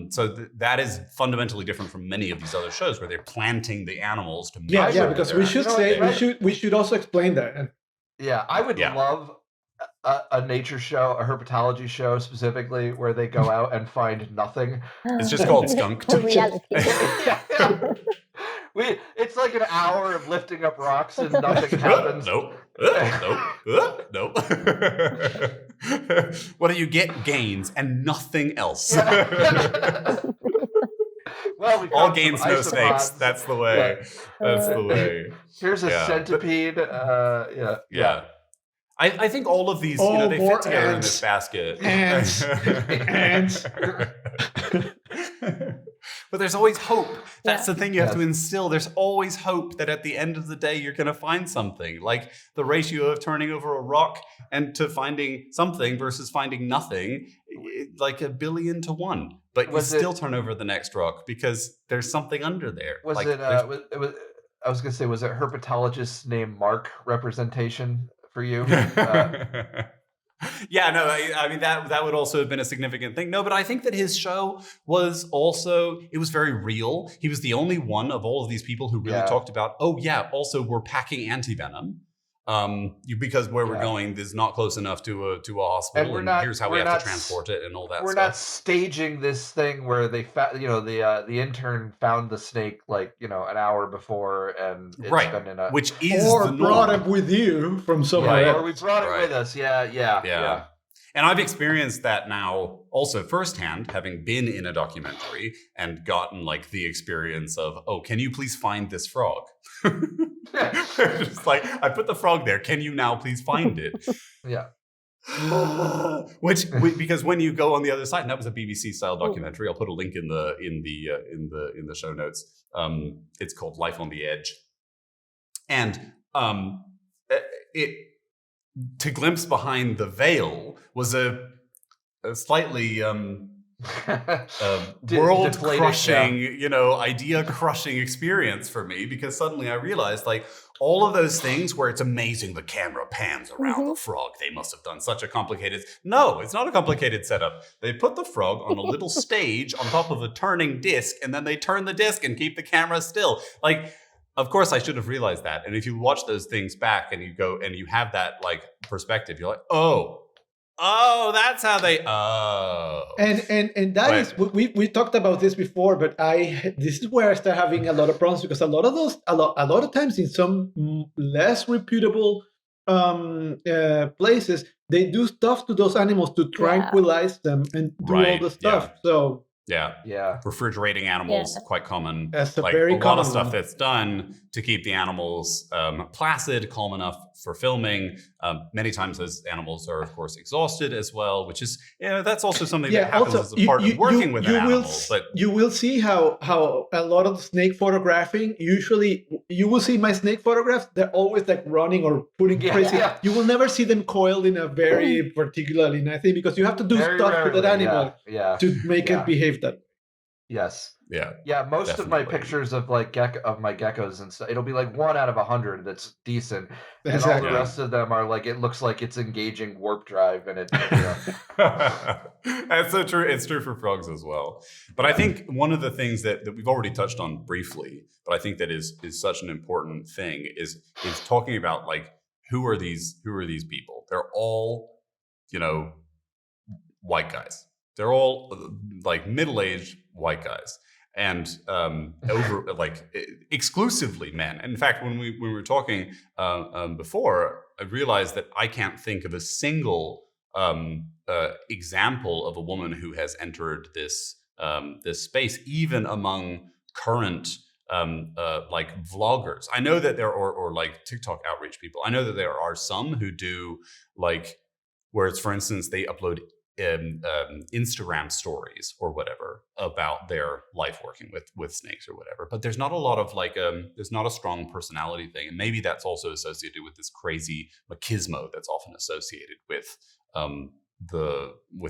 So that is fundamentally different from many of these other shows where they're planting the animals to measure. Yeah, because we should also explain that. Yeah, I would love a nature show, a herpetology show specifically, where they go out and find nothing. It's just called Skunked. It's like an hour of lifting up rocks and nothing happens. Nope. What do you get? Gains and nothing else. Well, all gains, no snakes. That's the way. Yeah. That's the way. Here's a centipede. Yeah. I think all of these, they fit together in this basket. Ants. But there's always hope. That's the thing you have to instill. There's always hope that at the end of the day, you're going to find something. Like the ratio of turning over a rock and to finding something versus finding nothing, like 1 billion to 1. But you still turn over the next rock because there's something under there. I was going to say, was it herpetologist named Mark representation for you? Yeah, no, I mean, that would also have been a significant thing. No, but I think that his show was also, it was very real. He was the only one of all of these people who really talked about, also we're packing antivenom. Because where we're going is not close enough to a hospital, and here's how we have to transport it and all that. We're not staging this thing where they the intern found the snake an hour before, and it's been in a which is or brought it with you from somewhere, or we brought it with us. Yeah. And I've experienced that now also firsthand, having been in a documentary and gotten the experience of, can you please find this frog? Just I put the frog there. Can you now please find it? Yeah. Because when you go on the other side, and that was a BBC style documentary. I'll put a link in the show notes. It's called Life on the Edge, and to glimpse behind the veil was a slightly world-crushing, idea-crushing experience for me, because suddenly I realized all of those things where it's amazing the camera pans around the frog, they must have done such a complicated... No, it's not a complicated setup. They put the frog on a little stage on top of a turning disc, and then they turn the disc and keep the camera still. Of course, I should have realized that. And if you watch those things back and you go and you have that perspective, you're like, oh, that's how they. And that is we talked about this before, but this is where I start having a lot of problems, because a lot of times in some less reputable places, they do stuff to those animals to tranquilize them and do all the stuff. Yeah. So. Yeah. Refrigerating animals, quite common. That's a very common lot of stuff that's done to keep the animals placid, calm enough for filming. Many times those animals are, of course, exhausted as well, which is, that's also something that happens as a part of working with an animal. But you will see how a lot of snake photographing, usually you will see my snake photographs, they're always running or putting crazy. Yeah. You will never see them coiled in a very particularly nice thing, because you have to do stuff to that animal to make it behave that way. Yes. Yeah. Most definitely. of my pictures of my geckos and stuff, it'll be 1 out of 100 that's decent, and all the rest of them are it looks like it's engaging warp drive, and it. That's so true. It's true for frogs as well. But I think one of the things that we've already touched on briefly, but I think that is such an important thing is talking about who are these people? They're all, white guys. They're all like middle-aged white guys, and exclusively men. In fact, when we were talking before, I realized that I can't think of a single example of a woman who has entered this space, even among current vloggers. I know that there are, or like TikTok outreach people. I know that there are some who do where it's, for instance, they upload Instagram stories or whatever about their life working with snakes or whatever. But there's not a lot of there's not a strong personality thing, and maybe that's also associated with this crazy machismo that's often associated with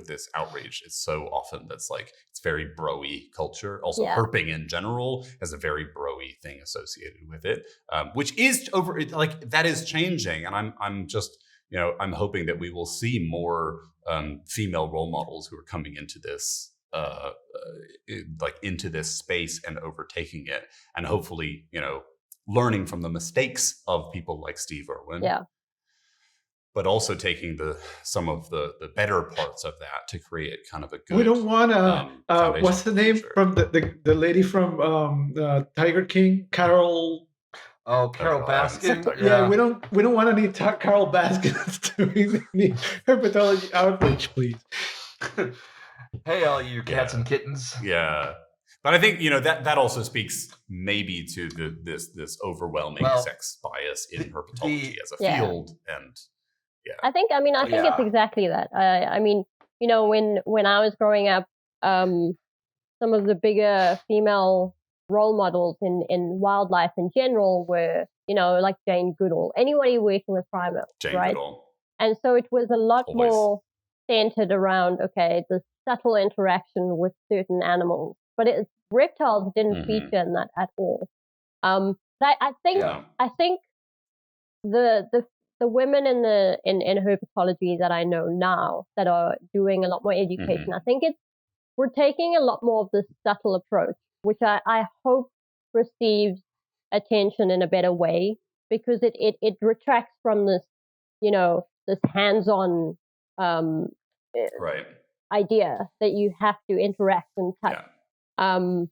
this outreach. It's so often that's it's very bro-y culture. Also, herping in general has a very bro-y thing associated with it, which is that is changing, and I'm just. I'm hoping that we will see more female role models who are coming into this, into this space and overtaking it, and hopefully, learning from the mistakes of people like Steve Irwin. Yeah. But also taking some of the better parts of that to create kind of a good. We don't want to. What's the name from the lady from Tiger King, Carol? Oh, Carol Baskin. Yeah, we don't want any Carol Baskins doing any herpetology outreach, please. Hey, all you cats and kittens. Yeah, but I think that also speaks maybe to this overwhelming sex bias in herpetology as a field, and I think it's exactly that. I mean, when I was growing up, some of the bigger female role models in wildlife in general were, like Jane Goodall, anybody working with primates, right? Goodall. And so it was a lot more centered around, the subtle interaction with certain animals. But reptiles didn't feature in that at all. I think the women in herpetology that I know now that are doing a lot more education, I think we're taking a lot more of this subtle approach, which I hope receives attention in a better way, because it retracts from this, this hands-on idea that you have to interact and touch. And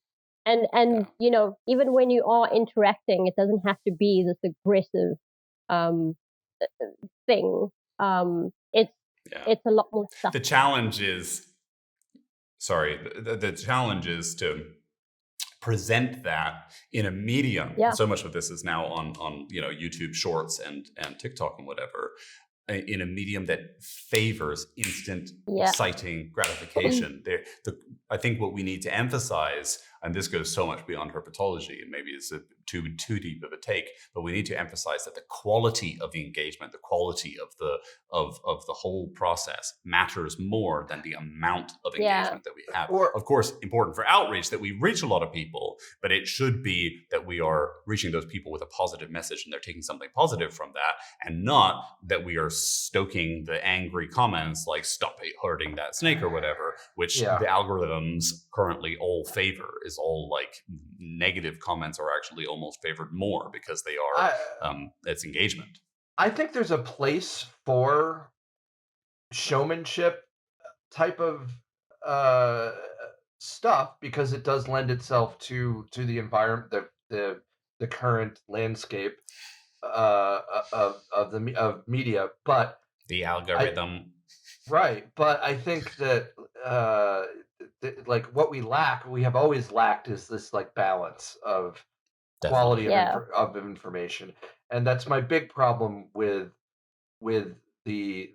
even when you are interacting, it doesn't have to be this aggressive thing. It's a lot more subtle. The challenge is the challenge is to present that in a medium. So much of this is now on YouTube Shorts and TikTok and whatever, in a medium that favors instant, exciting gratification. I think what we need to emphasize, and this goes so much beyond herpetology, and maybe it's too deep of a take, but we need to emphasize that the quality of the engagement, the quality of the whole process matters more than the amount of engagement that we have. Of course, important for outreach that we reach a lot of people, but it should be that we are reaching those people with a positive message and they're taking something positive from that, and not that we are stoking the angry comments like "stop hurting that snake" or whatever, which the algorithms currently all favor. Is all negative comments are actually almost favored more because they are it's engagement. I think there's a place for showmanship type of stuff, because it does lend itself to the environment, the current landscape of media, but the algorithm. But I think that what we have always lacked is this balance of quality of information, and that's my big problem with the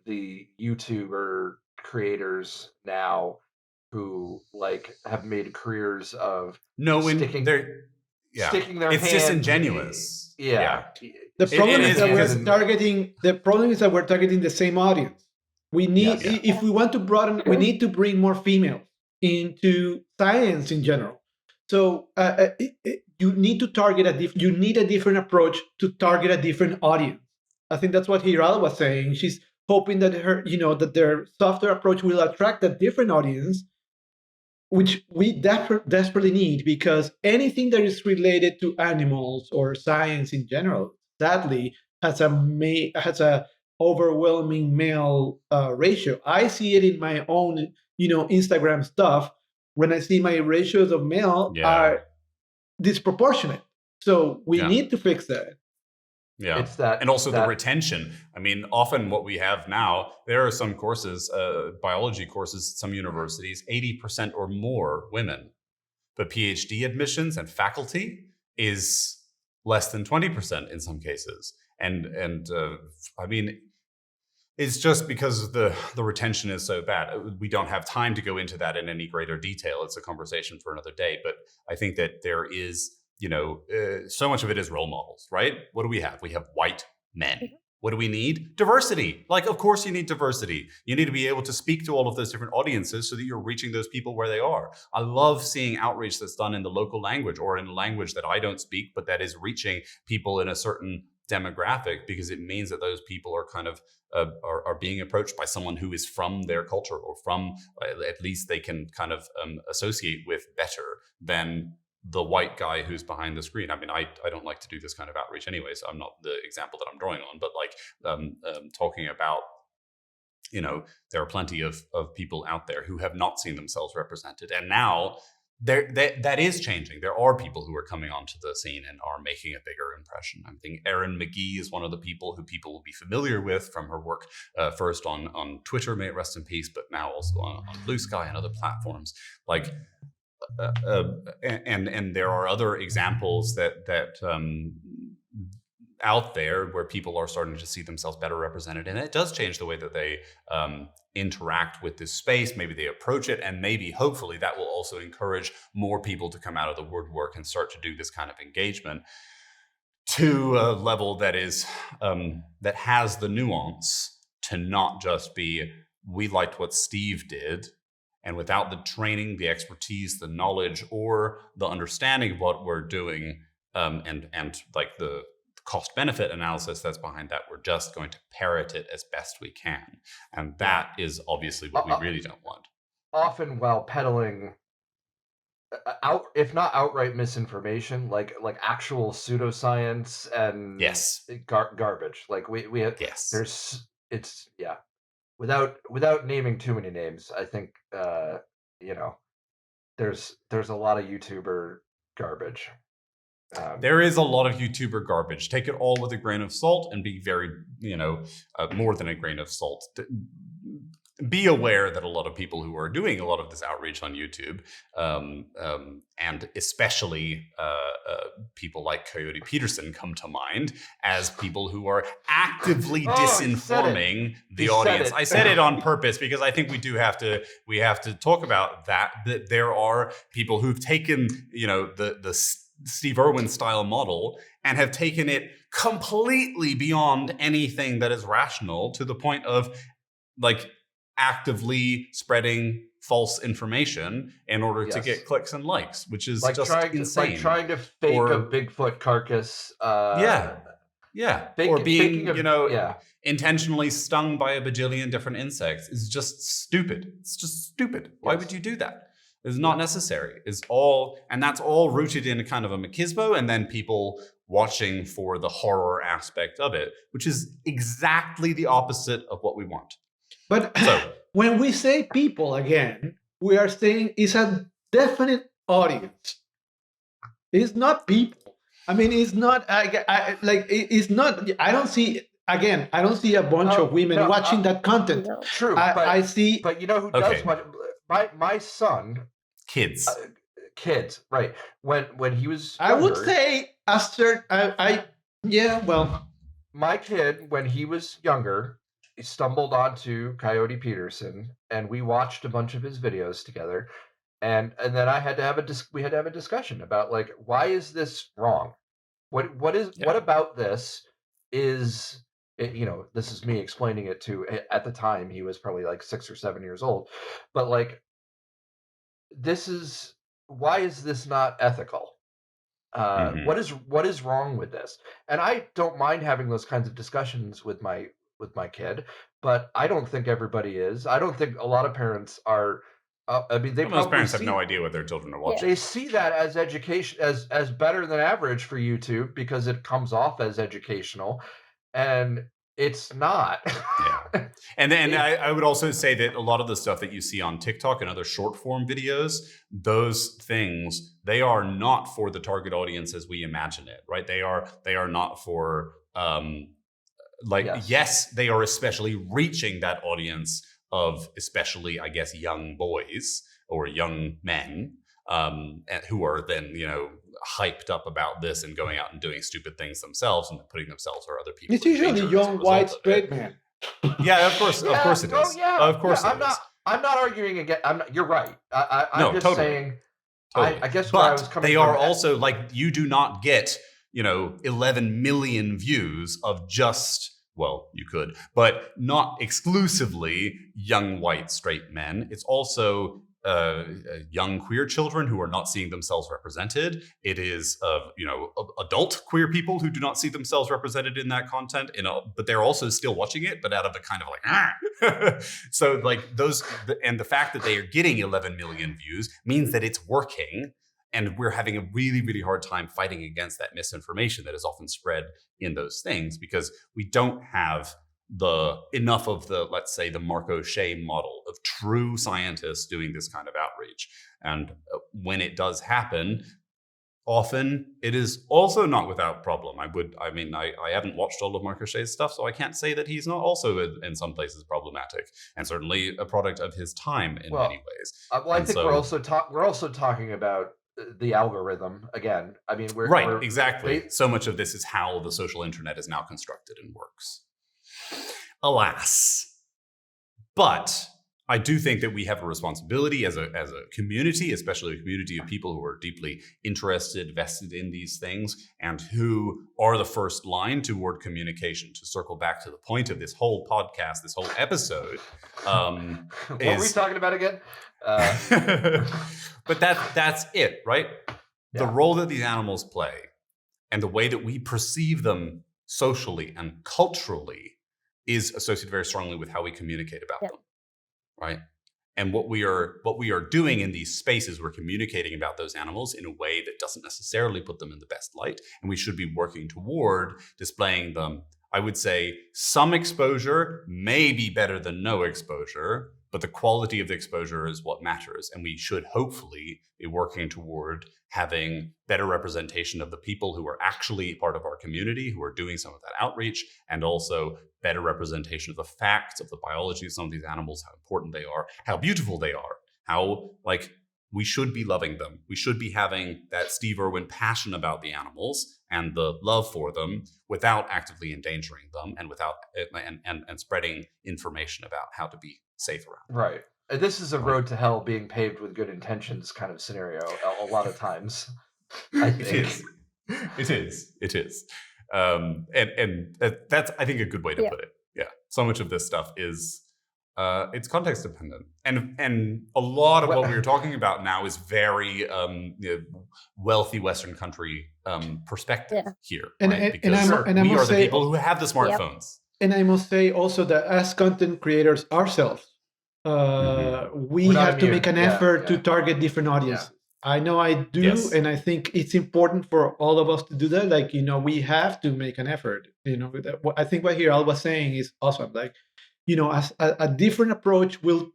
YouTuber creators now, who have made careers of sticking their it's hand. disingenuous. The problem is that we're targeting the same audience. We need, if we want to broaden, we need to bring more females into science in general. So you need to target you need a different approach to target a different audience. I think that's what Hiral was saying. She's hoping that that their software approach will attract a different audience, which we desperately need, because anything that is related to animals or science in general, sadly, has a overwhelming male ratio. I see it in my own, Instagram stuff. When I see my ratios of male are disproportionate, so we need to fix that. Yeah, it's that, and also the retention. I mean, often what we have now, there are some courses, biology courses at some universities, 80% or more women, but PhD admissions and faculty is less than 20% in some cases. And I mean, it's just because the retention is so bad. We don't have time to go into that in any greater detail. It's a conversation for another day. But I think that there is, so much of it is role models, right? What do we have? We have white men. What do we need? Diversity. Like, of course you need diversity. You need to be able to speak to all of those different audiences so that you're reaching those people where they are. I love seeing outreach that's done in the local language or in a language that I don't speak, but that is reaching people in a certain demographic, because it means that those people are kind of are being approached by someone who is from their culture, or from, at least they can kind of associate with better than the white guy who's behind the screen. I mean, I don't like to do this kind of outreach anyway, so I'm not the example that I'm drawing on, but like talking about, there are plenty of people out there who have not seen themselves represented. And now that is changing. There are people who are coming onto the scene and are making a bigger impression. I think Erin McGee is one of the people who people will be familiar with from her work, first on Twitter, may it rest in peace, but now also on Blue Sky and other platforms. Like, and there are other examples that out there where people are starting to see themselves better represented, and it does change the way that they interact with this space. Maybe they approach it, and maybe hopefully that will also encourage more people to come out of the woodwork and start to do this kind of engagement to a level that is that has the nuance to not just be, we liked what Steve did, and without the training, the expertise, the knowledge, or the understanding of what we're doing, and like the cost benefit analysis that's behind that, we're just going to parrot it as best we can. And that is obviously what we really don't want. Often while peddling if not outright misinformation, like actual pseudoscience and garbage. Like we have, it's without naming too many names, I think there's a lot of YouTuber garbage. There is a lot of YouTuber garbage. Take it all with a grain of salt, and be very, more than a grain of salt. Be aware that a lot of people who are doing a lot of this outreach on YouTube, and especially people like Coyote Peterson come to mind as people who are actively disinforming the audience. I said it on purpose because I think we have to talk about that there are people who've taken, the Steve Irwin style model and have taken it completely beyond anything that is rational, to the point of like actively spreading false information in order to get clicks and likes, which is like just insane. Like trying to fake a Bigfoot carcass. Or being, intentionally stung by a bajillion different insects is just stupid. It's just stupid. Why would you do that? It's not necessary. And that's all rooted in a kind of a machismo, and then people watching for the horror aspect of it, which is exactly the opposite of what we want. But when we say people, again, we are saying it's a definite audience. It's not people. I mean, it's not it's not. I don't see a bunch of women watching that content. True, I see. But you know who does watch? My son. Kids, right? When he was younger, I would say my kid, when he was younger, he stumbled onto Coyote Peterson, and we watched a bunch of his videos together, and then we had to have a discussion about, like, why is this wrong? What about this is this is me explaining it to, at the time he was probably like 6 or 7 years old, but like, why is this not ethical? What is wrong with this? And I don't mind having those kinds of discussions with my kid, but I don't think everybody is. I don't think a lot of parents are. Most parents have no idea what their children are watching. They see that as education, as better than average for YouTube, because it comes off as educational. and it's not. Yeah. And then I would also say that a lot of the stuff that you see on TikTok and other short form videos, those things, they are not for the target audience as we imagine it, right? They are not for yes, they are especially reaching that audience of especially, I guess, young boys or young men who are then, hyped up about this and going out and doing stupid things themselves and putting themselves or other people. It's usually young white straight men. Yeah, of course it is. Yeah, of course it is. I'm not arguing again. You're right. I'm just totally. saying. Totally. I guess where I was coming they from are also like, you do not get 11 million views of just, well, you could, but not exclusively young white straight men. It's also young queer children who are not seeing themselves represented. It is adult queer people who do not see themselves represented in that content, but they're also still watching it, but out of a kind of like so like those, and the fact that they are getting 11 million views means that it's working, and we're having a really, really hard time fighting against that misinformation that is often spread in those things, because we don't have enough of the, let's say, the Mark O'Shea model of true scientists doing this kind of outreach. And when it does happen, often it is also not without problem. I haven't watched all of Mark O'Shea's stuff, so I can't say that he's not also in some places problematic, and certainly a product of his time in many ways. I think we're also talking about the algorithm again. I mean, we're exactly. So much of this is how the social internet is now constructed and works. Alas. But I do think that we have a responsibility as a community, especially a community of people who are deeply interested, vested in these things, and who are the first line toward communication. To circle back to the point of this whole podcast, this whole episode. What are we talking about again? But that's it, right? Yeah. The role that these animals play and the way that we perceive them socially and culturally is associated very strongly with how we communicate about them, right? And what we are doing in these spaces, we're communicating about those animals in a way that doesn't necessarily put them in the best light, and we should be working toward displaying them. I would say some exposure may be better than no exposure, but the quality of the exposure is what matters, and we should hopefully be working toward having better representation of the people who are actually part of our community, who are doing some of that outreach, and also better representation of the facts of the biology of some of these animals, how important they are, how beautiful they are, how we should be loving them. We should be having that Steve Irwin passion about the animals and the love for them without actively endangering them, and without and spreading information about how to be safe around. Right. This is a road to hell being paved with good intentions kind of scenario a lot of times. I think. It is. And that's, I think, a good way to put it. Yeah. So much of this stuff is it's context dependent, and a lot of what we are talking about now is very wealthy Western country perspective here, right? Because we are the people who have the smartphones. And I must say also that as content creators ourselves, we have to make an effort to target different audiences. Yeah. I know I do, and I think it's important for all of us to do that. Like, we have to make an effort. I think what here Al was saying is awesome. Like, as a different approach will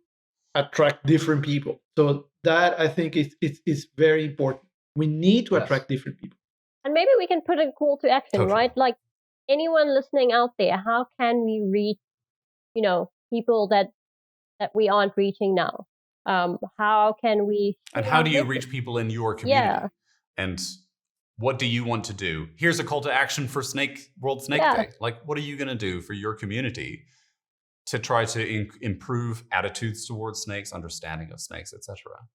attract different people. So that, I think, is very important. We need to attract different people. And maybe we can put a call to action, right? Like, anyone listening out there, how can we reach, people that we aren't reaching now? How can we? And how do you reach people in your community? Yeah. And what do you want to do? Here's a call to action for World Snake Day. Like, what are you going to do for your community to try to improve attitudes towards snakes, understanding of snakes, etc.?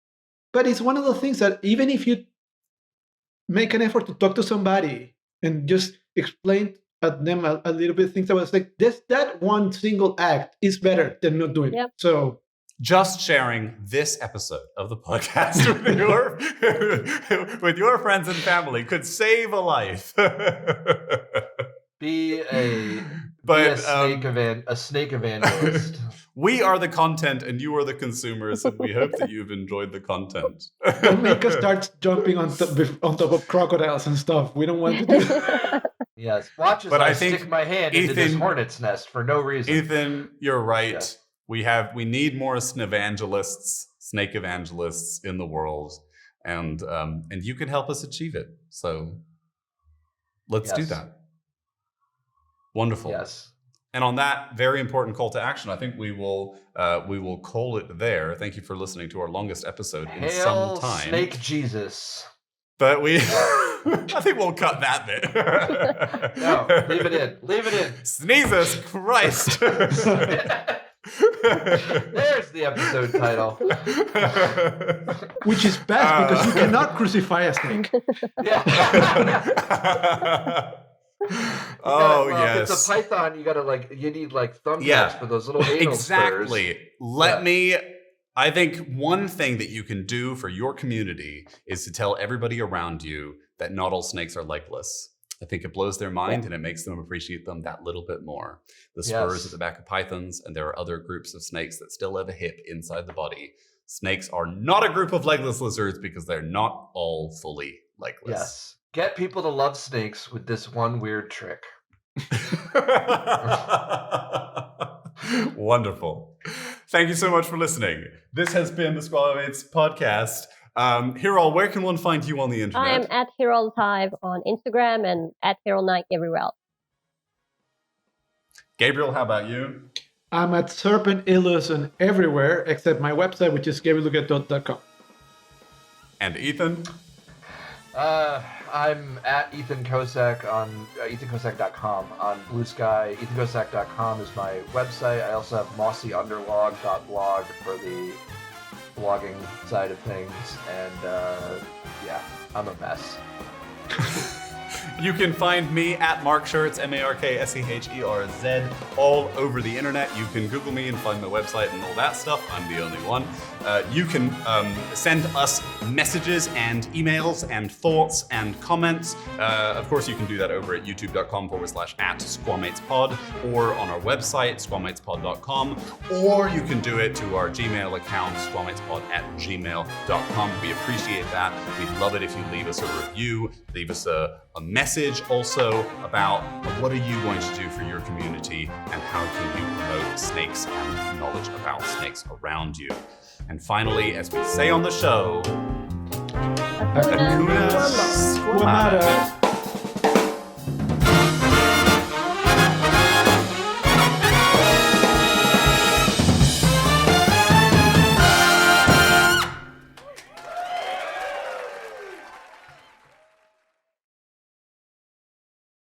But it's one of the things that even if you make an effort to talk to somebody and just explain at them a little bit things, I was like, that one single act is better than not doing it. So just sharing this episode of the podcast with your friends and family could save a life. Be a snake evangelist. We are the content and you are the consumers, and we hope that you've enjoyed the content. Don't make us start jumping on top of crocodiles and stuff. We don't want to do that. Yes. Watch as But I I think, stick my hand into this Ethan- hornet's nest for no reason. Ethan, you're right. Yes. We need more snake evangelists in the world, and you can help us achieve it. So let's do Yes. that. Wonderful. Yes. And on that very important call to action, I think we will call it there. Thank you for listening to our longest episode in Hail some time. Snake Jesus. But I think we'll cut that bit. No, leave it in. Leave it in. Sneezes Christ. There's the episode title. Which is bad because you cannot crucify a snake. Yeah. Oh, If yes. it's a python, you need thumbtacks Yeah. for those little anal Exactly. spurs. I think one thing that you can do for your community is to tell everybody around you that not all snakes are legless. I think it blows their mind and it makes them appreciate them that little bit more. The spurs Yes. at the back of pythons, and there are other groups of snakes that still have a hip inside the body. Snakes are not a group of legless lizards because they're not all fully legless. Yes. Get people to love snakes with this one weird trick. Wonderful. Thank you so much for listening. This has been the SquaMates podcast. Hero, where can one find you on the internet? I am at HeroldHive on Instagram and at HeroldNike everywhere else. Gabriel, how about you? I'm at Serpent Illusion everywhere except my website, which is gabrielluget.com. And Ethan? I'm at Ethan Kosak on ethankosak.com. On Blue Sky, ethankosak.com is my website. I also have mossyunderlog.blog for the blogging side of things. And yeah, I'm a mess. You can find me at Mark Scherz, MarkSeherz, all over the internet. You can Google me and find my website and all that stuff. I'm the only one. You can send us messages and emails and thoughts and comments. Of course, you can do that over at youtube.com/@SquaMatesPod or on our website, SquaMatesPod.com, or you can do it to our Gmail account, SquaMatesPod@gmail.com. We appreciate that. We'd love it if you leave us a review, leave us a message also about what are you going to do for your community and how can you promote snakes and knowledge about snakes around you. And finally, as we say on the show, Hakuna Hakuna Squamata.